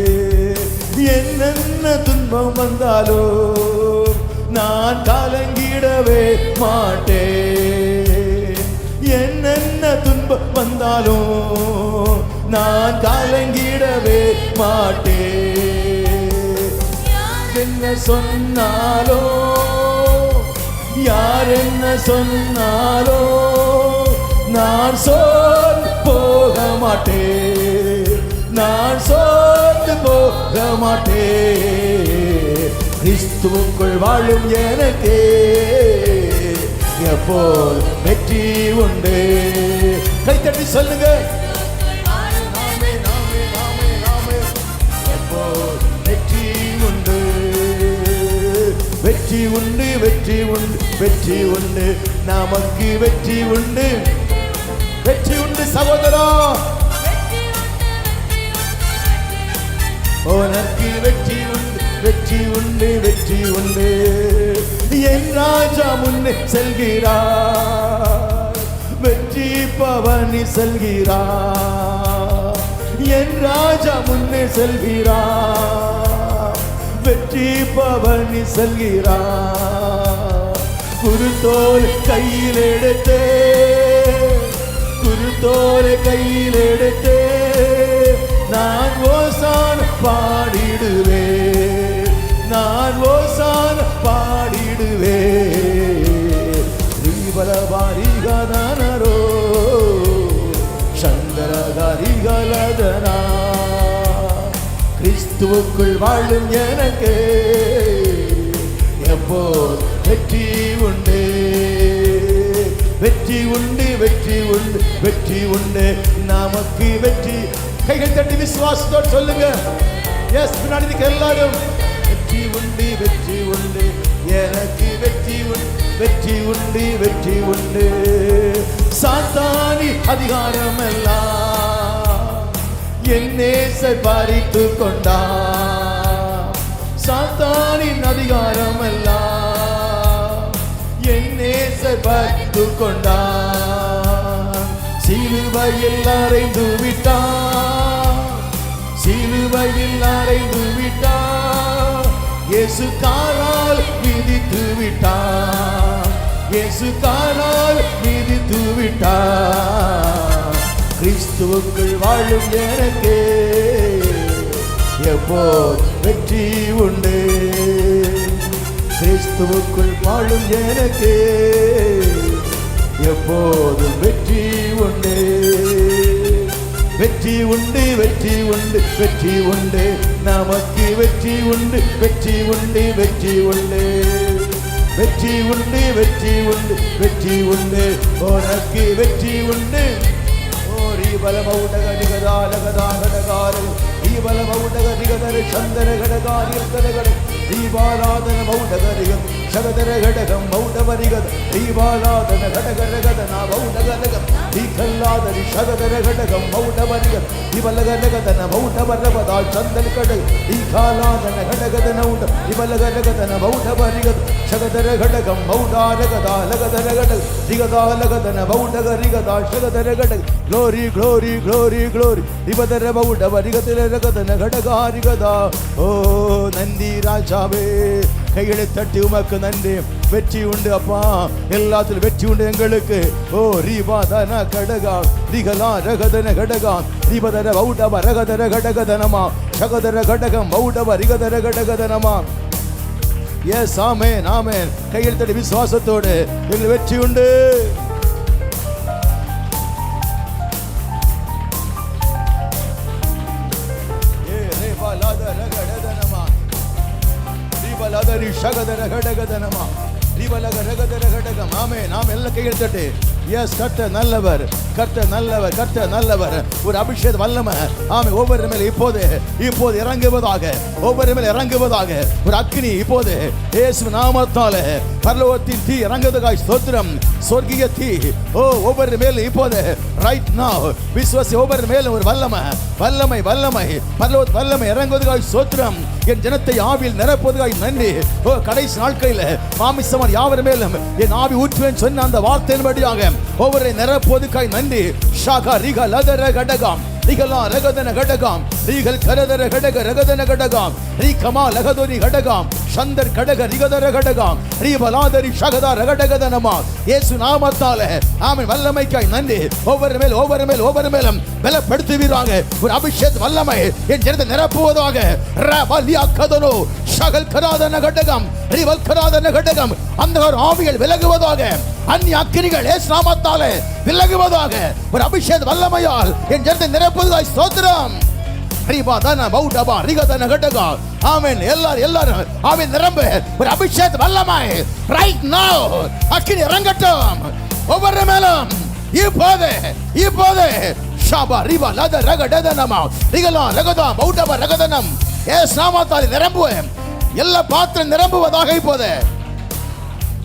என்னென்ன துன்பம் வந்தாலோ நான் கலங்கிடவே மாட்டேன். என்னென்ன துன்பம் வந்தாலும் நான் கலங்கிடவே மாட்டேன். என்ன சொன்னாலோ யார் என்ன சொன்னாலோ நான் சோர்ந்து போக மாட்டேன். நான் சோர்ந்து போக மாட்டேன். கிறிஸ்துவுக்குள் வாழும் எனக்கே எப்போ வெற்றி உண்டு. கைத்தட்டி சொல்லுங்க. வெற்றி உண்டு வெற்றி உண்டு வெற்றி உண்டு வெற்றி உண்டு, நமக்கு வெற்றி உண்டு வெற்றி உண்டு. சகோதரா உனக்கு வெற்றி உண்டு வெற்றி உண்டு வெற்றி உண்டு. என் ராஜா முன்னே செல்கிறார், வெற்றி பவனி செல்கிறார். என் ராஜா முன்னே செல்கிறார், வெற்றி பவனி செல்கிறார். குருத்தோல் கையில் எடுத்து குருத்தோல் கையில் எடுத்து நான் ஓசான் பாடிடுவேன். நான் ஓசான் பாடிடுவேன். தீபலவாரிகதானரோ சந்தரகாரிகளதனா. கிறிஸ்துவுக்குள் வாழும் எனக்கு எப்போ வெற்றி உண்டு வெற்றி உண்டு வெற்றி உண்டு வெற்றி உண்டு, நமக்கு வெற்றி. கைகள் தட்டி விசுவாசத்தோடு சொல்லுங்க. எஸ், பின்னாடி இருக்க எல்லாரும் வெற்றி உண்டு வெற்றி உண்டு, எனக்கு வெற்றி உண்டு வெற்றி உண்டு வெற்றி உண்டு. சாத்தானி அதிகாரம் எல்லாம் என் நேசர் பறித்து கொண்டார். சாத்தானின் அதிகாரம் எல்லாம் என் நேசர் பறித்து கொண்டார். சிலுவையில் அறைந்து விட்டார், சிலுவையில் அறைந்து விட்டார். இயேசு காலால் மிதித்து விட்டார், இயேசு காலால் மிதித்து விட்டார். கிறிஸ்துவுக்குள் வாழும் எனக்கு எப்போ வெற்றி உண்டு. கிறிஸ்துவுக்குள் வாழும் எனக்கு எப்போதும் வெற்றி உண்டு வெற்றி உண்டு வெற்றி உண்டு வெற்றி உண்டு, நமக்கு வெற்றி உண்டு வெற்றி உண்டு வெற்றி உண்டு. வெற்றி உண்டு வெற்றி உண்டு வெற்றி உண்டு, உனக்கு வெற்றி உண்டு. ஓரி பலமௌடக நிகதாலகதாகடகார ஈ பலமௌடக நிகதர சந்தர கடகாரியத்தனகட தீபாராதன மௌடகரிகம் சகதர கடகம் மௌடவரிகத தீபாராதன கடகரகதன மௌடகரகம் தீகல்லாதரி சகதர கடகம் மௌடவரிகத இவலகரகதன மௌடவரபதா சந்தல் கடக தீகாலாதன கடகதன உட இவலகரகதன மௌடவரிகத சகதர கடகம் மௌடாரகதா லகதர கடக திகதா லகதன மௌடகரிகதா சகதர கடக glory glory glory glory இவதர மௌடவரிகதல ரகதன கடகாரிகதா ஓ நந்தி ராஜாவே கைகளை தட்டி உமக்கு நன்றி வெற்றி உண்டு அப்பா எல்லாத்திலும் வெற்றி உண்டு எங்களுக்கு ஓ ரீபாதன கடகா திகலா ரகதன கடகா ரீபதர வௌடவ ரகதர கடகதனமா சகதர கடகம் வௌடவ ரிகதர கடகதனமா எஸ் ஆமென் ஆமென் கையில் தட்டி விசுவாசத்தோடு எங்களுக்கு வெற்றி உண்டு ஏ ரேபாலாத ரகடதனமா ரீபலாதரி சகதர கடகதனமா ரீபலக ரகதர கடகம் ஆமென் நாம் எல்லாம் கையில் தட்டி எஸ் கர்த்தர் நல்லவர் கர்த்தர் நல்லவர் கர்த்தர் நல்லவர் ஒரு அபிஷேக வல்லமை ஆமென் ஒவ்வொரு மேல் இப்போது இறங்குவதாக ஒவ்வொரு மேல் இறங்குவதாக ஒரு அக்கினி இப்போது இயேசு நாமத்தாலே பரலோகத்தின் தீ இறங்குவதாக ஸ்தோத்திரம் சொர்க்கிய தீ ஓ ஒவ்வொரு மேல் இப்போது ரைட் நவ விசுவாசி ஒவ்வொரு மேல் ஒரு வல்லமை வல்லமை வல்லமை பரலோக வல்லமை இறங்குவதாக ஸ்தோத்திரம் என் ஜனத்தை ஆவியில் நிரப்புவதாக நன்றி ஓ கடைசி நாட்களில் மாமிசமார் யாவர் மேலும் என் ஆவி ஊற்றுவேன் சொன்ன அந்த வார்த்தையின்படியாக ஒவ்வொரு நிரப்புவதற்காய் நன்றி ஷாகா ரிகா லதர கடகாம் ரிகலா ரகதன கடகாம் ரிகல் கரதர கடக ரகதன கடகாம் ரிகமா லகதோரி கடகாம் சந்தர் கடக ரிகதர கடகாம் ரிபலாதரி ஷகதா ரகடகதனமா இயேசு நாமத்தாலே ஆமென் வல்லமைக்காய் நன்றி ஒவ்வொரு மேலும் பலப்படுத்துவீராக ஒரு அபிஷேக வல்லமை என் ஜனத்தை நிரப்புவதாக ரபலியா கதனோ ஷகல் கராதன கடகம் ரிவல் கராதன கடகம் அந்த ஆவிகள் விலகுவதாக அந்நிய அக்கினிகள் இயேசு நாமத்தாலே விலகுவதாக ஒரு அபிஷேக வல்லமையால் என் ஜனத்தை நிரப்புவதாய் ஸ்தோத்திரம் ரிபாதன பௌடபா ரிகதன கடகா ஆமென் எல்லாரும் ஆமென் நிரம்ப ஒரு அபிஷேக வல்லமை ரைட் நவ அக்கினி இறங்கட்டும் ஒவ்வொரு மேலும் இப்போது ஷாபா ரிபா லத ரகடதனமா ரிகலா ரகதா பௌடபா ரகதனம் இயேசு நாமத்தாலே நிரம்புவேன் எல்லா பாத்திரம் நிரம்புவதாக இப்போது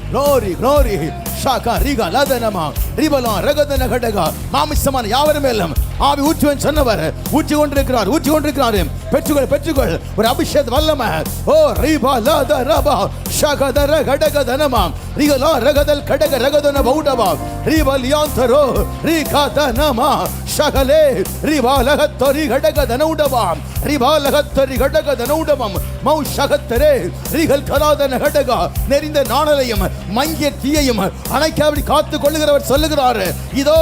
glory glory ஷாகா ரிகா லதனமா ரிபலா ரகதன கடகா மாமிசமான யாவர் மேலும் ஆவி ஊற்றுவேன் சொன்னவர் ஊற்றி கொண்டிருக்கிறார் பெற்றுக்கொள் ஒரு அபிஷேக வல்லமை ஓ ரிபா லத ரபா ஷகதர கடகதனமா ரிகலா ரகதல் கடக ரகதன பௌடபா ரிபலியாந்தரோ ரிகதனமா ஷகலே ரிபாலகத்தரி கடகதனௌடபா ரிபாலகத்தரி கடகதனௌடபம் மௌ ஷகத்தரே ரிகல் கராதன கடகா நெறிந்த நாணலையும் மங்கிய தீயையும் அணைக்காபடி காத்துக் கொள்ளுகிறவர் சொல்லுகிறார் இதோ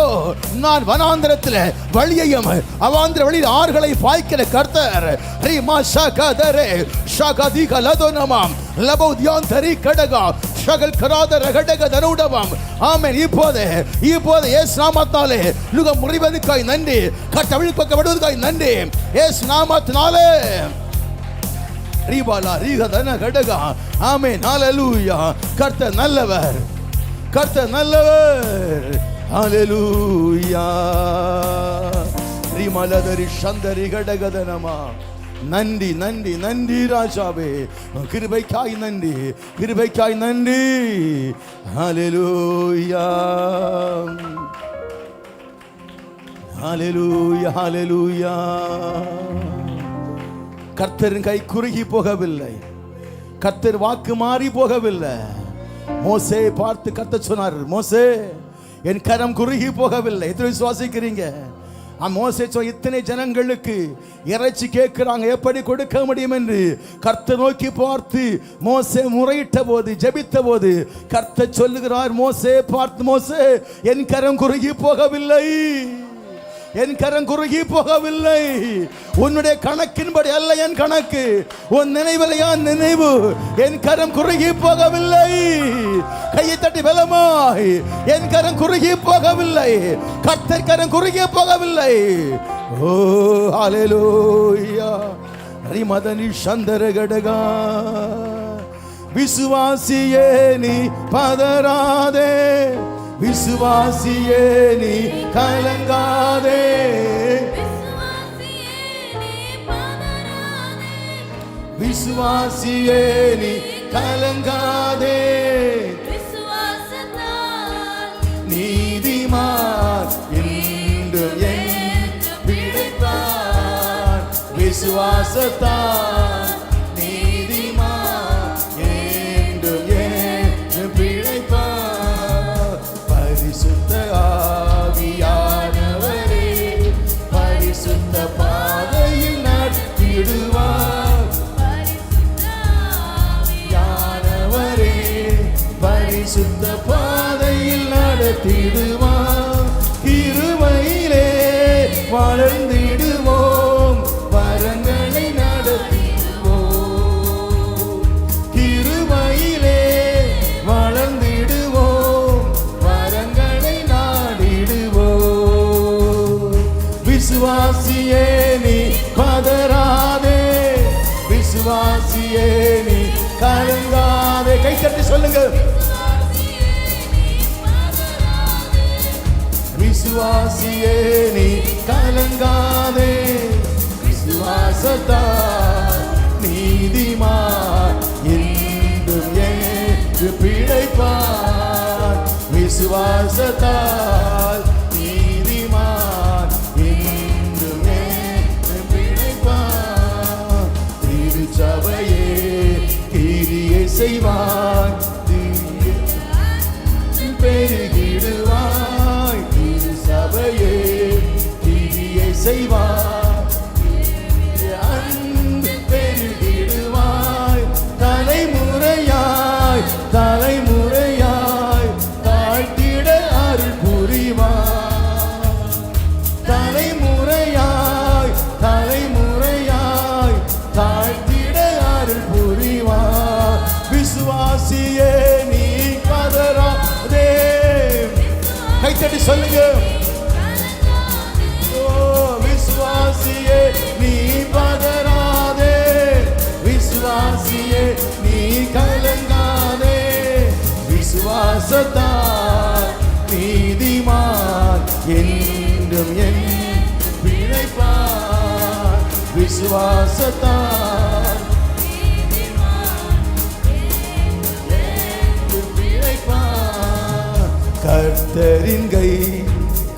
நான் வனாந்திரத்தில் வழியையும் அவாந்திர வழியில் ஆறுகளை பாய்க்கிற கர்த்தர் ரிமா ஷகதரே ஷகதிக லதோனமாம் லபௌத்யாந்தரி கடகா ஷகல் கராதர கடகதனௌடபம் ஆமென் இப்போது இயேசு நாமத்தாலே லுகம் முறிவதற்காய் நன்றி கட்டவிழ்ப்பக்கப்படுவதற்காய் நன்றி இயேசு நாமத்தினாலே ரிபாலா ரிகதன கடகா ஆமென் ஹalleluya கர்த்தர் நல்லவர் ஹalleluya ரிமலதரி சந்தரி கடகதனமா நன்றி ராஜாவே கிருபைக்காய் நன்றி ஹalleluya கர்த்தரின் கை குறுகி போகவில்லை கர்த்தர் வாக்கு மாறி போகவில்லை மோசே பார்த்து கர்த்தர் சொன்னார் மோசே என் கரம் குறுகி போகவில்லை எத்தனை விசுவாசிக்கிறீங்க மோசே இத்தனை ஜனங்களுக்கு இறைச்சி கேட்கிறாங்க எப்படி கொடுக்க முடியும் என்று கர்த்தர் நோக்கி பார்த்து மோசே முறையிட்ட போது ஜெபித்த போது கர்த்தர் சொல்லுகிறார் மோசே பார்த்து மோசே என் கரம் குறுகி போகவில்லை உன்னுடைய கணக்கின்படி அல்ல என் கணக்கு உன் நினைவில்லையா நினைவு என் கரம் குறுகி போகவில்லை கையை தட்டி பலமாய் என் கரம் குறுகி போகவில்லை கர்த்தர் கரம் குறுகி போகவில்லை ஓ ஹalleluya ரிமதனி சந்தர கடகா விசுவாசியே நீ பதறாதே விசுவாசியே நீ கலங்காதே விசுவாசியே நீ கலங்காதே, விசுவாசத்தால் நீதிமான் என்றும் என்றும் பிழைப்பான். விசுவாசத்தால் நீதிமான் என்றும் என்றும் பிழைப்பான். பரிசுத்த ஆவியானவரே பரிசுத்த பாதையில் நடத்திடுவார். யானவரே பரிசுத்த பாதையில் நடத்திடுவார். கிருபையிலே வளர்ந்திடுவோம், வரங்களை நடத்திடுவோம். கிருபையிலே வளர்ந்திடுவோம், வரங்களை நாடிடுவோம். விசுவாசியே நீ பதறாதே, விசுவாசியே நீ கலங்காதே. கை தட்டி சொல்லுங்க. விசுவாசியே நீ கலங்காதே, விசுவாசத்தால் நீதிமான் என்றும் என்றும் பிழைப்பான். விசுவாசத்தால் நீதிமான் என்றும் என்றும் பிழைப்பான். திருச்சபையே கிரியை செய்வாய், பெருகிடுவாய். திருச்சபையே கிரியை செய்வாய், அன்பு பெருகிடுவாய். தலைமுறையாய் தலைமுறையாய் தாழ்த்திட அருள் புரிவாய். தலைமுறையாய் தலைமுறையாய் தாழ்த்திட அருள் புரிவாய். விசுவாசியே நீ பதறாதே. கைத்தட்டி சொல்லுங்க. ஓ விசுவாசியே நீ பதறாதே, விசுவாசியே நீ கலங்காதே. விசுவாசத்தால் நீதிமான் என்றும் என்றும் பிழைப்பான். விசுவாசத்தால் கர்த்தரின் கை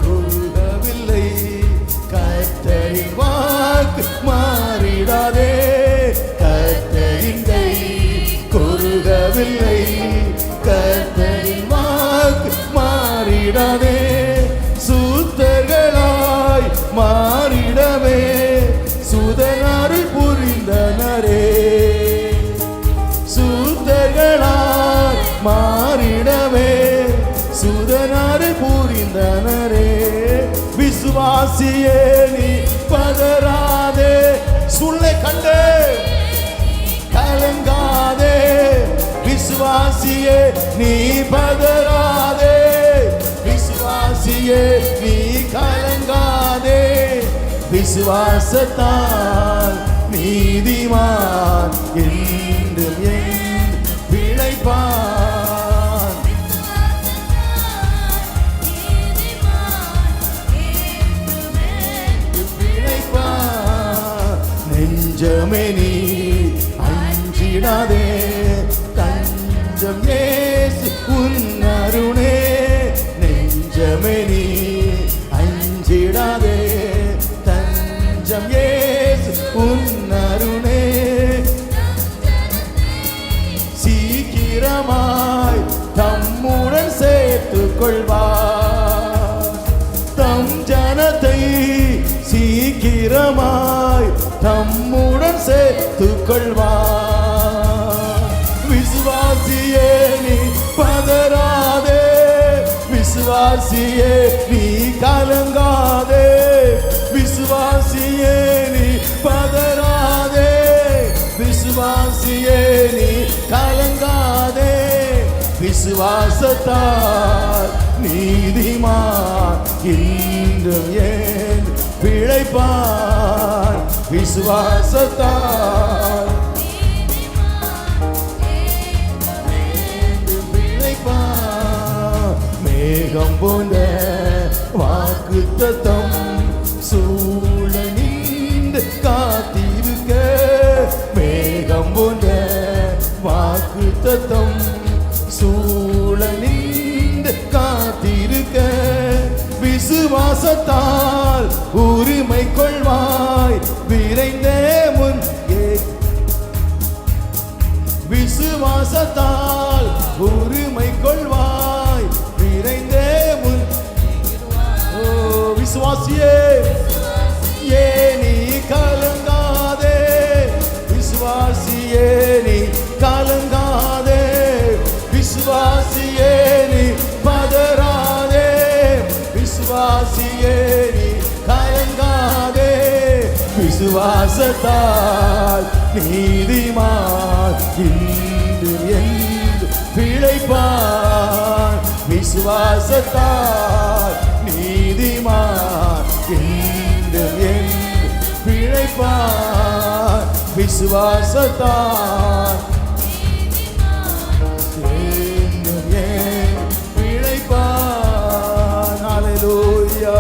குறுகவில்லை, கர்த்தரின் வாக்கு மாறிடாதே. கர்த்தரின் கை குறுகவில்லை, கர்த்தரின் வாக்கு மாறிடாதே. சூத்தர்களாய் மாறிடவே சுதனருள் புரிந்தனரே. சூத்தர்களாய் மாறிடவே சுதனரு புரிந்தனரே. விசுவாசியே நீ பதறாதே, சூழ்நிலை கண்டு கலங்காதே. விசுவாசியே நீ பதறாதே, விசுவாசியே நீ கலங்காதே. விசுவாசத்தால் நீதிமான் என்றும் என்றும் பிழைப்பான். நெஞ்சமே நீ அஞ்சிடாதே, தஞ்சம் இயேசு உன் அருணே. நெஞ்சமே நீ அஞ்சிடாதே, தஞ்சம் இயேசு உன் அருணே. சீக்கிரமாய் தம்முடன் சேர்த்துக் கொள்வார், தம் ஜனத்தை சீக்கிரமாய் தம்முடன் சேர்த்துக் கொள்வார். விசுவாசியே நீ பதறாதே, விசுவாசியே நீ கலங்காதே. விசுவாசியே நீ பதறாதே, விசுவாசியே நீ கலங்காதே. விசுவாசத்தால் நீதிமான் இன்றும் ஏன் பிழைப்பான். விசுவாசத்தால் பிழைப்பான். மேகம் போன்ற வாக்குத்தத்தம் சூழ நின்று காத்திருக்க, மேகம் விசுவாசத்தால் உரிமை கொள்வாய் விரைந்தே முன் விசுவாசத்தால் உரிமை கொள்வாய் விரைந்தே முன். ஓ விசுவாசியே ஏ நீ கலங்காதே, விசுவாசியே நீ கலங்காதே, விசுவாசியே நீ பதறாதே, விசுவாசியே நீ கலங்காதே. விசுவாசத்தால் நீதிமான் இன்று என்று பிழைப்பான், விசுவாசத்தால் நீதிமான் இன்று என்று பிழைப்பான், விசுவாசத்தால் பிழைப்பான். ஹல்லேலூயா.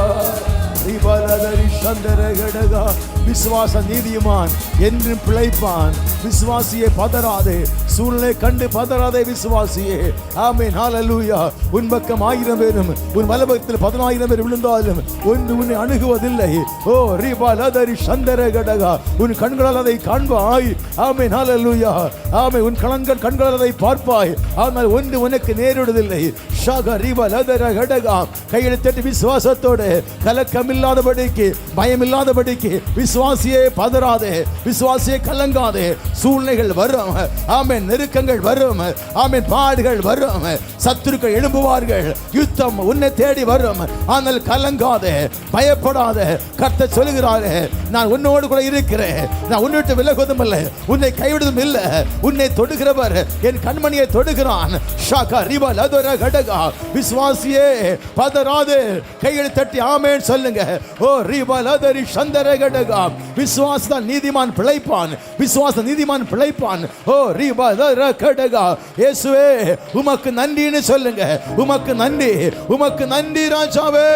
விசுவாச நீதிமான் என்றும் பிழைப்பான். விசுவாசியே பதறாதே, சூழ்நிலை கண்டு பதறாதே விசுவாசியே. ஆமென். ஹல்லேலூயா. உன் பக்கம் 1000 பேரும் உன் வலபக்கத்தில் 10000 பேர் விழுந்தாலும் ஒன்று உன்னை அணுகுவதில்லை. ஓ ரிபாலதரி சந்தரகடகா, உன் கண்களால் அதை காண்பாய். ஆமென். ஹல்லேலூயா. ஆமென். உன் கண்களால் அதை பார்ப்பாய், ஆனால் ஒன்று உனக்கு நேரிடுவதில்லை. ஷாக ரிபாலதரகடகா, கையில் தட்டி விசுவாசத்தோடு கலக்கமில்லாதபடிக்கு பயமில்லாதபடிக்கு விசுவாசியே பதறாதே, விசுவாசியே கலங்காதே. சூழ்நிலைகள் வரும், ஆமென், நெருக்கங்கள் வரும், ஆமென், பாடுகள் வரும், சத்துருக்கள் எழும்புவார்கள், யுத்தம் உன்னை தேடி வரும், ஆனால் கலங்காதே, பயப்படாதே. கர்த்தர் சொல்லுகிறாரே, நான் உன்னோடு கூட இருக்கிறேன், நான் உன்னை விட்டு விலகுவதும் இல்லை, உன்னை கைவிடுவதும் இல்லை. உன்னை தொடுகிறவர் என் கண்மணியை தொடுகிறான். ஷாகா ரிபல் அதர கடகா, விசுவாசியே பதறாதே, கையை தட்டி ஆமென் சொல்லுங்க. ஓ ரிபல் அதரி சந்தர கடகா, விசுவாசத்தால் நீதிமான் பிழைப்பான், விசுவாச நீதிமான் பிழைப்பான். ஓ ரிபல் அதர கடகா, இயேசுவே உமக்கு நன்றின்னு சொல்லுங்க. உமக்கு நன்றி, உமக்கு நன்றி ராஜாவே.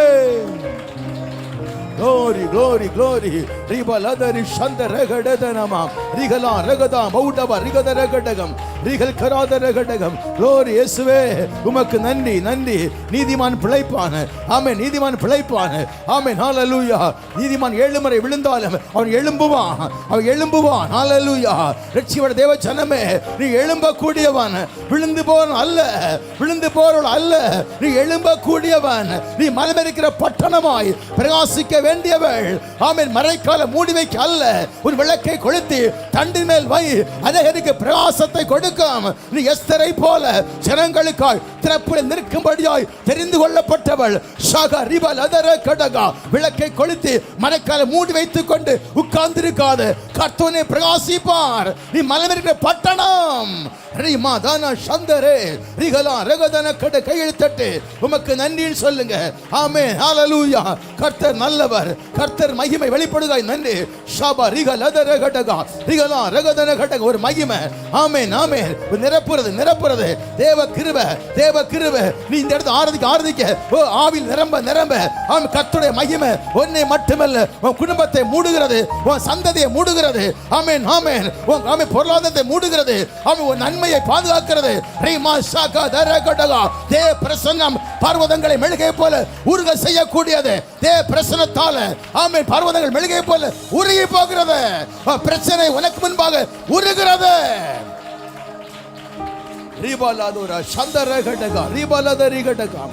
Glory, glory, glory. Ribaladari Shandaragadadanama, Rigala Ragada, Maudava, Rigadaradagam, Rigal Karadaragadagam. Glory, Yeswe, Umak Nandi, Nandi, Nidiman Playpan, Amen, Nidiman Playpan, Amen, Hallelujah. Nidiman Yelamare Vilindalam, on Yelambuva, our Yelambuva, Hallelujah. Rechiva Deva Chaname, Yelamba Kudiavan, Vilindibon Allah, Vilindibor Allah, Yelamba Kudiavan, the Malamarika Patanamai, Perasika. வேண்டியவள். ஆமென். மறைக்கால மூடி வைக்க அல்ல, ஒரு விளக்கை கொளுத்தி தண்டின் மேல் வை, அநேகருக்கு பிரகாசத்தை கொடுக்கும். நீ எஸ்தரை போல ஜனங்களுக்காய் திறப்பில் நிற்கும்படியாய் தெரிந்து கொள்ளப்பட்டவள். ஷாகா ரிபல் அதர கடகா, விளக்கை கொளுத்தி மறைக்கால மூடி வைத்துக் கொண்டு உட்கார்ந்திருக்காது. கர்த்தனை பிரகாசிப்பார். நீ மலைமேல் பட்டணம் ரிமாதான சந்தரே ரிகலா ரகதன கட கையெழுத்தட்டு உமக்கு நன்றின்னு சொல்லுங்க. ஆமென். ஹல்லேலூயா. கர்த்தர் நல்லவர், கர்த்தர் மகிமை வெளிப்படுகாய் நன்றி. ஷாபா ரிகல அதர கடகா, ரிகலா ரகதன கடக, ஒரு மகிமை. ஆமென், ஆமென். நிரப்புறது, நிரப்புறது. தேவ கிருபை, தேவ கிருபை. நீ இந்த இடத்துல ஆராதிக்க ஓ ஆவில் நிரம்ப நிரம்ப. ஆமென். கர்த்தருடைய மகிமை உன்னை மட்டுமல்ல, உன் குடும்பத்தை மூடுகிறது, உன் சந்ததியை மூடுகிறது. ஆமென், ஆமென். உன் ஆமென் பொருளாதாரத்தை மூடுகிறது. ஆமென். உன் நன்மையை பாதுகாக்கிறது. ரிமா ஷாகா தர கடகா, தேவ பிரசன்னம் பர்வதங்களை மெழுகை போல உருக செய்யக்கூடியது. தேவ பிரசன்னத்தால ஆமென் பர்வதங்கள் மெழுகை போல உருகி போகிறது. பிரச்சனை உனக்கு முன்பாக உருகிறது. ரிபாலாதோர சந்தர கடகா, ரிபாலதரி கடகா,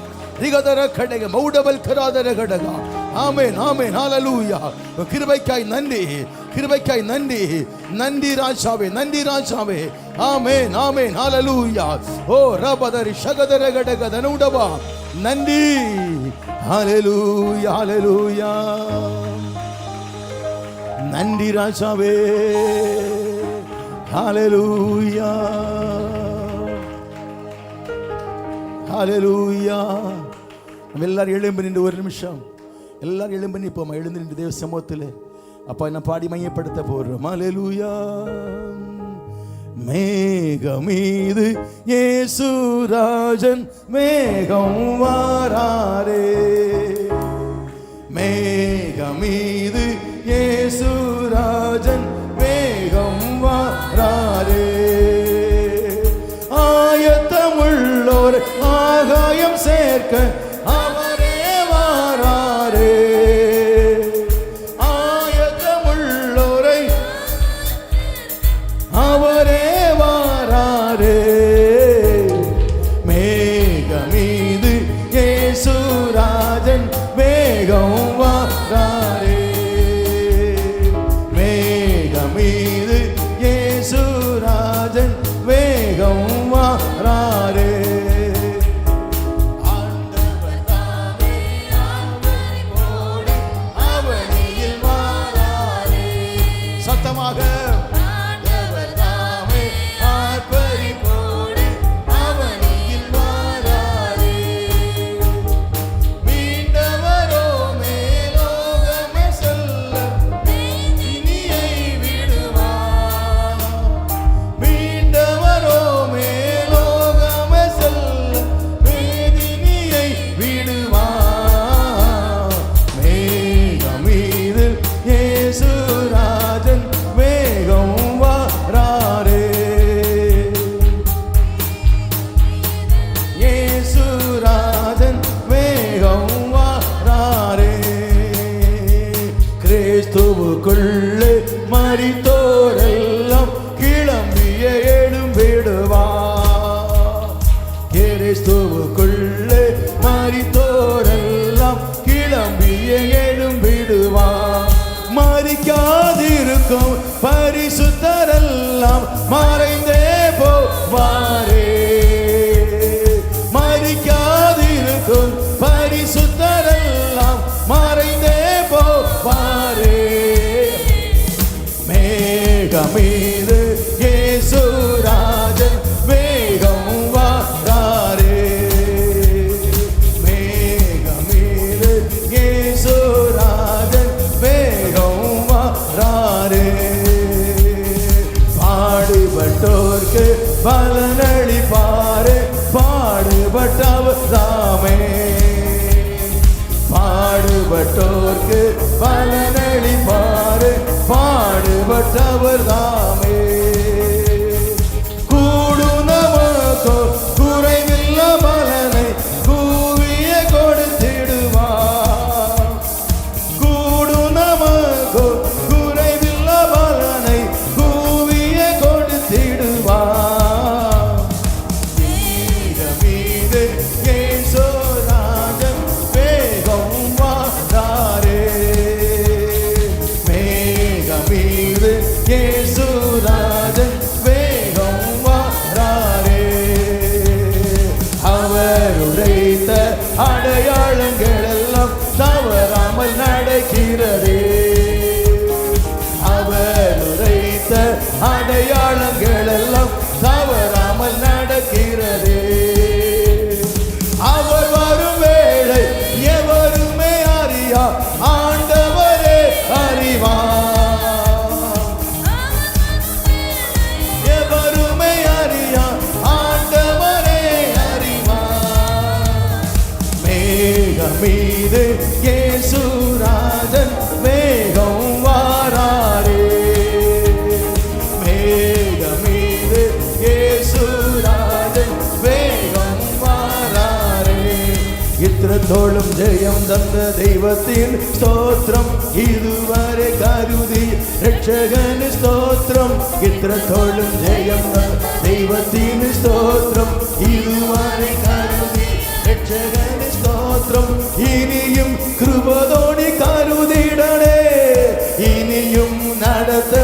ரிகதர கடக, மௌடபல் கராதர கடகா. ஆமென், ஆமென். ஹல்லேலூயா. கிருபைக்காய் நன்றி, கிருபைக்காய் நன்றி. நன்றி ராஜாவே, நன்றி ராஜாவே. ஆமென், ஆமென். ஹல்லேலூயா. ஓ ரபதரி ஷகதர கடக தனுடவா, நன்றி. ஹல்லேலூயா, ஹல்லேலூயா. நன்றி ராஜாவே. ஹல்லேலூயா, ஹல்லேலூயா. எல்லாரும் எழும்பி நின்று ஒரு நிமிஷம், எல்லாரும் எழும்பி நிற்போம். எழுந்து நின்று தேவ சமூகத்தில் அப்பா என்ன பாடி மையப்படுத்த போறோம். ஹல்லேலூயா. மேகமீது இயேசுராஜன் மேகம் வாராரே, மேகமீது இயேசுராஜன் மேகம் வாராரே. ஆயத்தமுள்ளோர் ஆகாயம் சேர்க்க அவரே வாராரே. மீது இயேசுராஜன் வேகம் வாராரே. மேகம் மீது இயேசுராஜன் வேகம் வாராரே. பாடுபட்டோர்க்கு பலனளிப்பாரே, பாடுபட்டவர் தாமே. பாடுபட்டோர்க்கு பலனளிப்பாரே, பாடுபட்டவர் தாமே. கூடு நமக்கோ குறைவில்ல பலனை கூவிய கொடுத்திடுவார். கூடு நமக்கோ குறைவில்ல பலனை கூவிய கொடுத்திடுவார். மீது இயேசுராஜன் வேகம் வாராரே. மேகமீது இயேசுராஜன் வேகம் வாராரே. அவர் உரைத்த அடையாளங்கள் எல்லாம் தவறாமல் நடக்கிறதே. அவர் உரைத்த அடையாளங்கள் எல்லாம் தவறாமல் நடக்கிறதே. அவர் வரும் வேளை எவருமே அறியா, ஆண்டவரே அறிவார். எவருமே அறியா, ஆண்டவரே அறிவார். மேகமீது இயேசுராஜன் வேகம் வாராரே. மேகமீது இயேசுராஜன் வேகம் வாராரே. இத்திரத்தோளும் ஜெயம் தந்த தெய்வத்தின் ஸ்தோத்திரம், இதுவரை கருதி ரட்சகன் ஸ்தோத்திரம். இத்திரத்தோளும் ஜெயம் தந்த தெய்வத்தின் ஸ்தோத்திரம், இதுவரை கருதி ரட்சகன் ஸ்தோத்திரம். இனியும் கிருபதோணி கருதிடனே, இனியும் நடத்த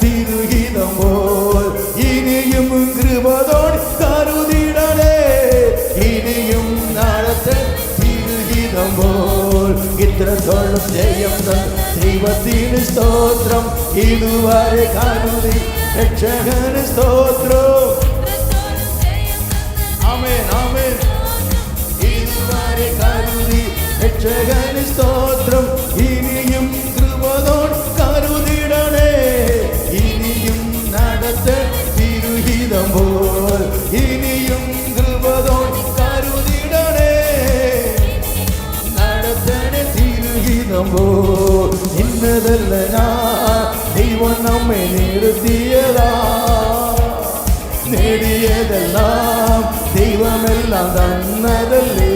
திருகிதம் போல். இனியும் கிருபதோணி கருதிடனே, இனியும் நடத்த திருகிதம் போல். இத்திரத்தோளும் ஜெயம் தந்த தெய்வத்தின் ஸ்தோத்திரம், இதுவரை கருதி ரட்சகன் ஸ்தோத்திரம். ஆமென் ஆமென். இதுவரை கருதி ரட்சகன் ஸ்தோத்திரம், இனியும் கிருபதோடு கருதிடனே, இனியும் நடத்த திருகிதம் போல். இனியும் கிருபதோடு கருதிடனே, நடத்தன திருகிதம் போல். இன்னதல்ல நான் தெய்வம் நம்மை நிறுத்தியதா, நேடியதெல்லாம் தெய்வமெல்லாம் தன்னதல்லே.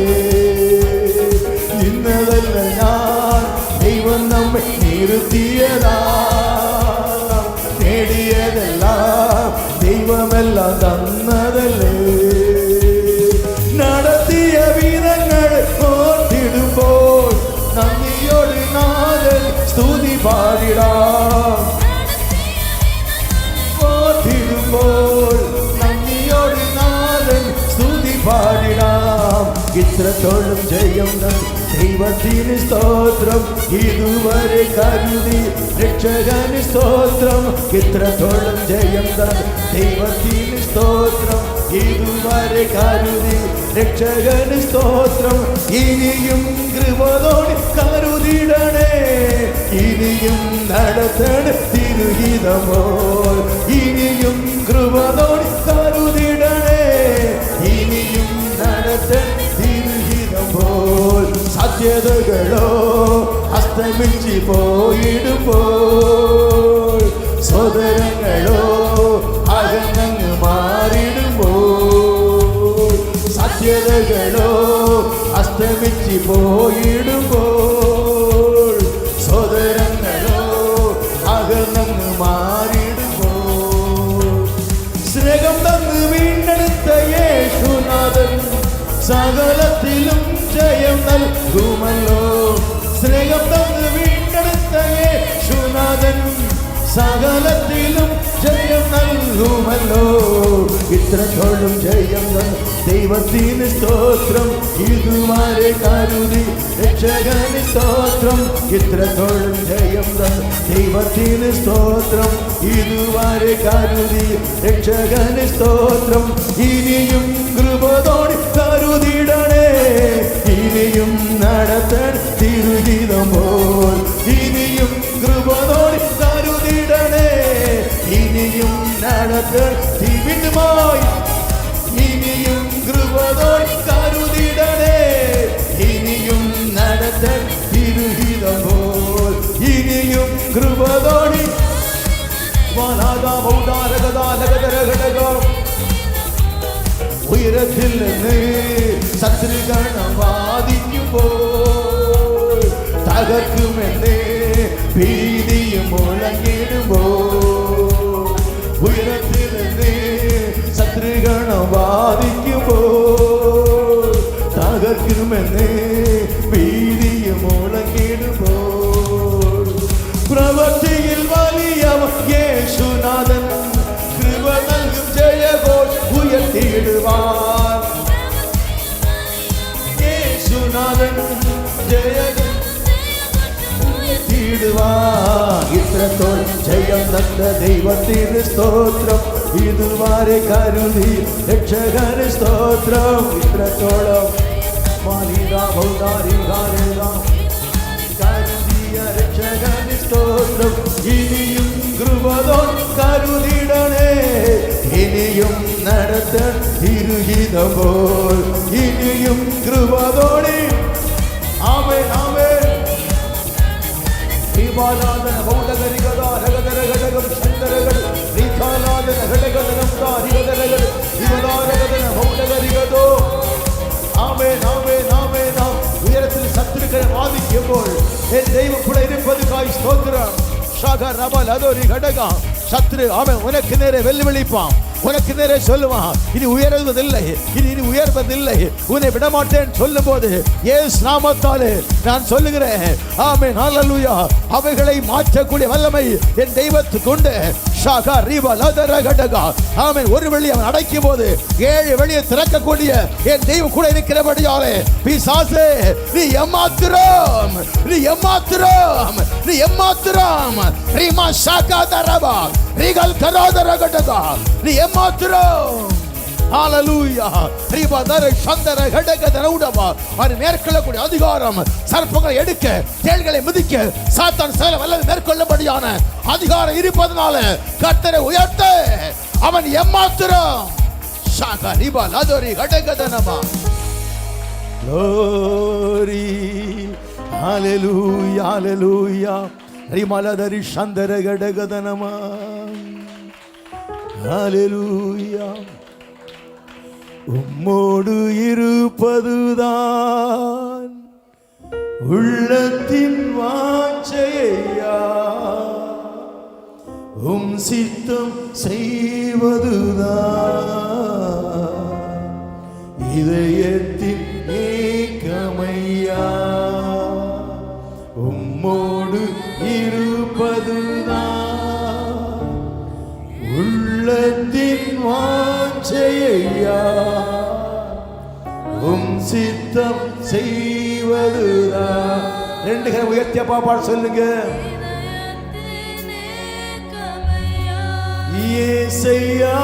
இன்னதல்ல நான் தெய்வம் நம்மை நிறுத்தியதா, நேடியதெல்லாம் தெய்வமெல்லாம் தன்னதல்லே. நடத்திய விதங்கள் போற்றிடும்போல் நன்றியோடு நாதன் ஸ்துதி பாடிடாம். போற்றிடும்போல் நன்றியோடு நாதன் ஸ்துதி பாடிடாம். இத்திரத்தோளும் ஜெயம் தந்த தெய்வத்தின் ஸ்தோத்திரம், இதுவரை கருதி ரட்சகன் ஸ்தோத்திரம். இத்திரத்தோளும் ஜெயம் தந்த தெய்வத்தின் ஸ்தோத்திரம், இதுவரை கருதி ரட்சகன் ஸ்தோத்திரம். இனியும் கிருபதோடு கருதிடனே, இனியும் நடத்தன திருகிதம் போல். இனியும் கிருபதோடு கருதிடனே, இனியும் நடத்தன திருகிதம் போல். சாத்தியதகளோ அஸ்தமிச்சு போயிடும்போல், சோதரங்களோ அகங்கங்கு மாறிடும்போல். சாத்தியதகளோ அஸ்தமிச்சு போயிடும்போல், சோதரங்களோ அகங்கங்கு மாறிடும்போல். சிநேகம் தந்து வீண்டெடுத்த இயேசுநாதன் சகலத்திலும் ஜெயம் நல்குமல்லோ. சிநேகம் தந்து வீண்டெடுத்த இயேசுநாதன் சகலத்திலும் ஜெயம் நல்குமல்லோ. ഇത്രത്തോളം ജയം തന്ന ദൈവത്തിന് സ്തോത്രം. ഇതുവരെ കരുതി രക്ഷകന് സ്തോത്രം. ഇത്രത്തോളം ജയം തന്ന ദൈവത്തിന് സ്തോത്രം. ഇതുവരെ കരുതി രക്ഷകന് സ്തോത്രം. ഇനിയും കൃപതോടെ കരുതിടണേ, ഇനിയും നടത്തൻ തിരുഹിതം പോൽ. ഇനിയും കൃപതോടെ കരുതിടണേ, ഇനിയും നടത്തൻ തിരുമായി. ഇനിയും കൃപതോടെ കരുതിടണേ, ഇനിയും നടത്തൻ തിരുഹിതം പോൽ. ഇനിയും കൃപതോടെ ഉയരത്തിൽ നിന്ന് ശത്രുഗണം വാദിക്കുമ്പോൾ തകർക്കുമെന്ന് ഭീതിയും മുഴങ്ങിടുമ്പോൾ. ഉയരത്തിൽ നിന്ന് ശത്രുഗണം വാദിക്കുമ്പോൾ തകർക്കുമെന്ന് ഭീതിയും മുഴങ്ങിടുമ്പോൾ. പ്രവൃത്തിയിൽ വലിയവൻ യേശുനാഥൻ, കൃപ നൽകും ജയഘോഷ ഉയർത്തിയിടുവാൻ. യേശുനാഥൻ ജയഘോഷ ഇത്രത്തോളം ജയം തന്ന ദൈവത്തിന് സ്തോത്രം. ഇതുവരെ കരുതി രക്ഷകന് സ്തോത്രം. ഇത്രത്തോളം കരുതിയ രക്ഷകന് സ്തോത്രം. ഇനിയും കൃപതോ കരുതിടണേ, ഇനിയും നടത്തൻ തിരുഹിതം പോൽ. ഇനിയും കൃപതോടെ ആമേൻ ആമേൻ. ദീപാലാദന ഭൗതകരികത രഗതരഘടകം സുന്ദരകൾ ശ്രീകാലാദന ഘടകനം താരികതരകൾ ദിവതാരകതന ഭൗതകരികതോ. ആമേൻ ആമേൻ ആമേൻ. ഉയരത്തിൽ ശത്രുക്കളെ വാദിക്കുമ്പോൾ എൻ ദൈവം കൂടെ ഇരുപ്പതുക്കായി സ്തോത്രം. சத்ரு அவன் உனக்கு நேரே வெல்லுவிழிப்பான், உனக்கு நேரே சொல்லுவான் இனி உயர்வதில்லை, இனி உயர்வதில்லை, உன்னை விடமாட்டேன் சொல்லும் போது இயேசு நாமத்தாலே நான் சொல்லுகிறேன் ஆமென் ஹல்லேலூயா. அவைகளை மாற்றக்கூடிய வல்லமை என் தெய்வத்துக்கு உண்டு. ஆமென். ஒரு வழி அவன் அடைக்கும் போது 7 வழியை திறக்கக்கூடிய என் தெய்வம் கூட இருக்கிறபடியாலே பிசாசே நீ ஏமாத்திரம், நீ ஏமாத்திரம், நீ ஏமாத்திரம். ரீமா ஷாகா தரபா ரீகல் கராதரகடகா நீ ஏமாத்திரம். ஹalleluya. ரிபதர சந்தர கடகதர உடபா அவர் மேற்கொள்ளக்கூடிய அதிகாரம் சர்ப்பங்களை எடுக்க, தேள்களை மிதிக்க சாத்தான் சகல வல்லமை மேற்கொள்ளபடியான அதிகாரம் இருப்பதனால கர்த்தரை உயர்த்த அவன் ஏமாத்திரம். ஷாகா ரிபா லதரி கடகதனமா. glory hallelujah hallelujah. ரிமலதரி சந்தர கடகதனமா hallelujah. உம்மோடு இருப்பதுதான் உள்ளத்தின் வாஞ்சையா, உம் சித்தம் செய்வதுதான் இதயத்தின் ஏக்கமையா. உம்மோடு இருப்பதுதான் உள்ளத்தின் வாஞ்சையா, உம் சித்தம் செய்வதுதான். 2 கரம் உயர்த்திய பாப்பாடு சொல்லுங்க. இயேசையா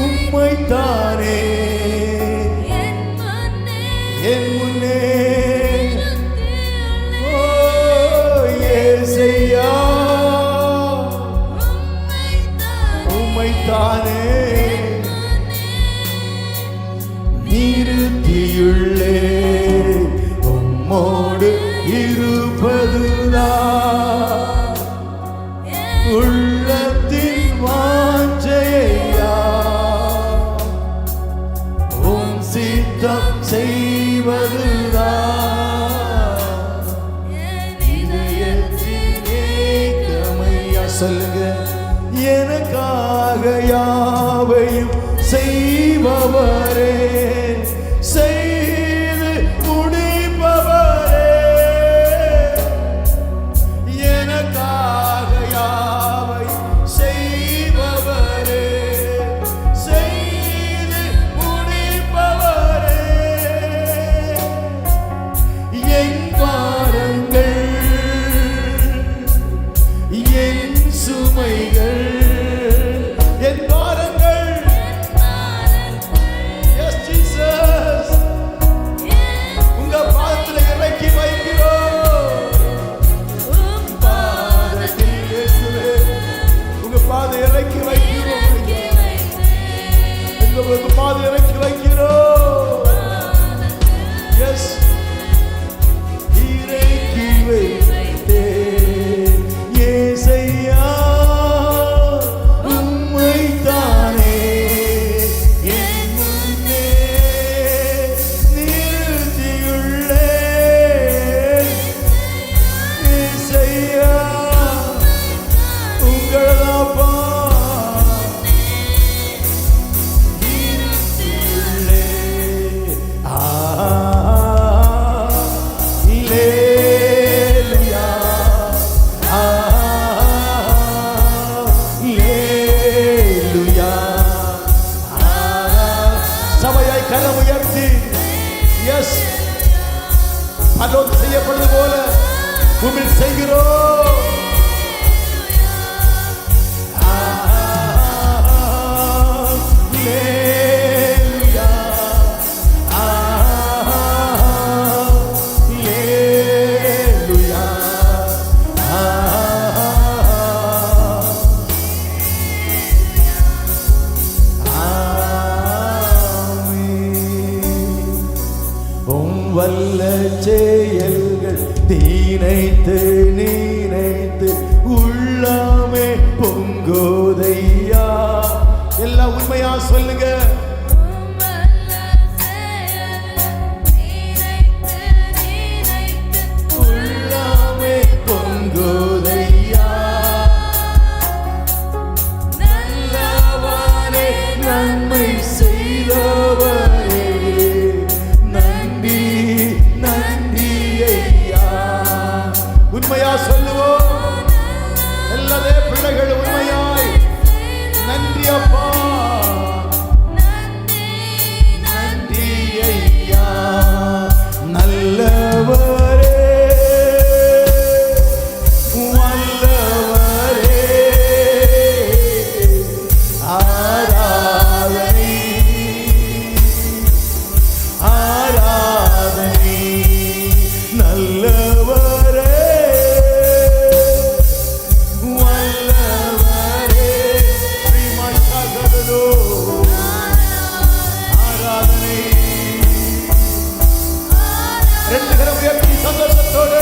உம்மைத்தானே என் முன்னே, ஓ இயேசையா உம்மைத்தானே நிறுத்தியுள்ளே. உம்மோடு இருப்பதுதான் உள்ளத்தின் வாஞ்சையா, உம் சித்தம் செய்வதுதான் இதயத்தின் ஏக்கமையா. சொல்லுங்க. எனக்காக யாவையும் செய்பவரே, செய்து முடிப்பவரே, எனக்காக யாவையும் செய்பவரே, அல்லேலூயா அல்லேலூயா. சபையாய் கரம் உயர்த்தி எஸ் பரலோகம் செய்யப்படுவது போல பூமியில் செய்கிறோம். வல்ல செயல்கள் நீனைத்து நீனைத்து உள்ளாமே பொங்கோதையா. எல்லாம் உண்மையா சொல்லுங்க. உள்ளாமே பொங்கோதையா. நல்லவனே நன்மை செய்தவரே நன்றி நன்றி ஐயா. உண்மையா சொல்லுவோம். எல்லாதே பிள்ளைகள் உண்மையாய் நன்றி அப்பா நன்றி ஐயா. நல்லவரே வல்லவரே ஆராதனை ஆராதனை. நல்லவரே வல்லவரே ஸ்ரீமத்கதோ ஆராதனை. ரெண்டு கரம் உயர்த்தி சந்தோஷத்தோடு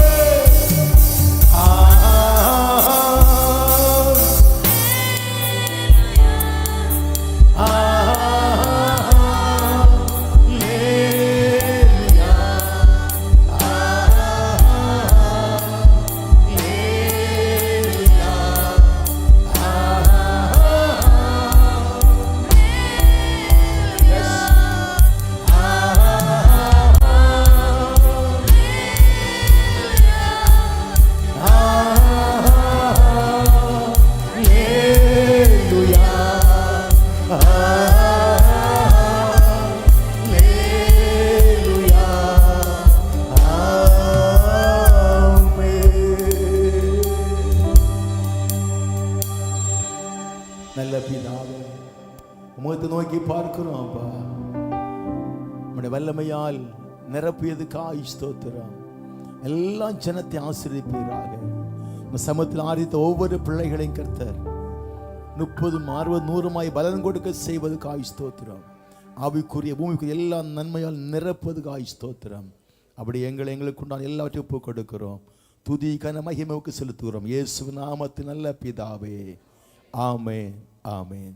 நல்ல பிதாவே முகத்தை நோக்கி பார்க்கிறோம் அப்பா. உம்முடைய வல்லமையால் நிரப்பியதுக்காய் ஸ்தோத்திரம். எல்லா ஜனத்தை ஆசீர்வதிப்பீராக. உங்க சமூகத்தில் ஆரித்த ஒவ்வொரு பிள்ளைகளையும் கர்த்தர் 30, 60, 100 பலன் கொடுக்க செய்வதுக்காய் ஸ்தோத்திரம். ஆவிக்குரிய பூமிக்குரிய எல்லா நன்மையால் நிரப்புவதுக்காய் ஸ்தோத்திரம். அப்படி எங்களுக்கு உண்டான எல்லாவற்றையும் ஒப்பு கொடுக்கிறோம். துதி கன மகிமைக்கு செலுத்துகிறோம். இயேசு நாமத்தின் நல்ல பிதாவே. ஆமென் ஆமென்.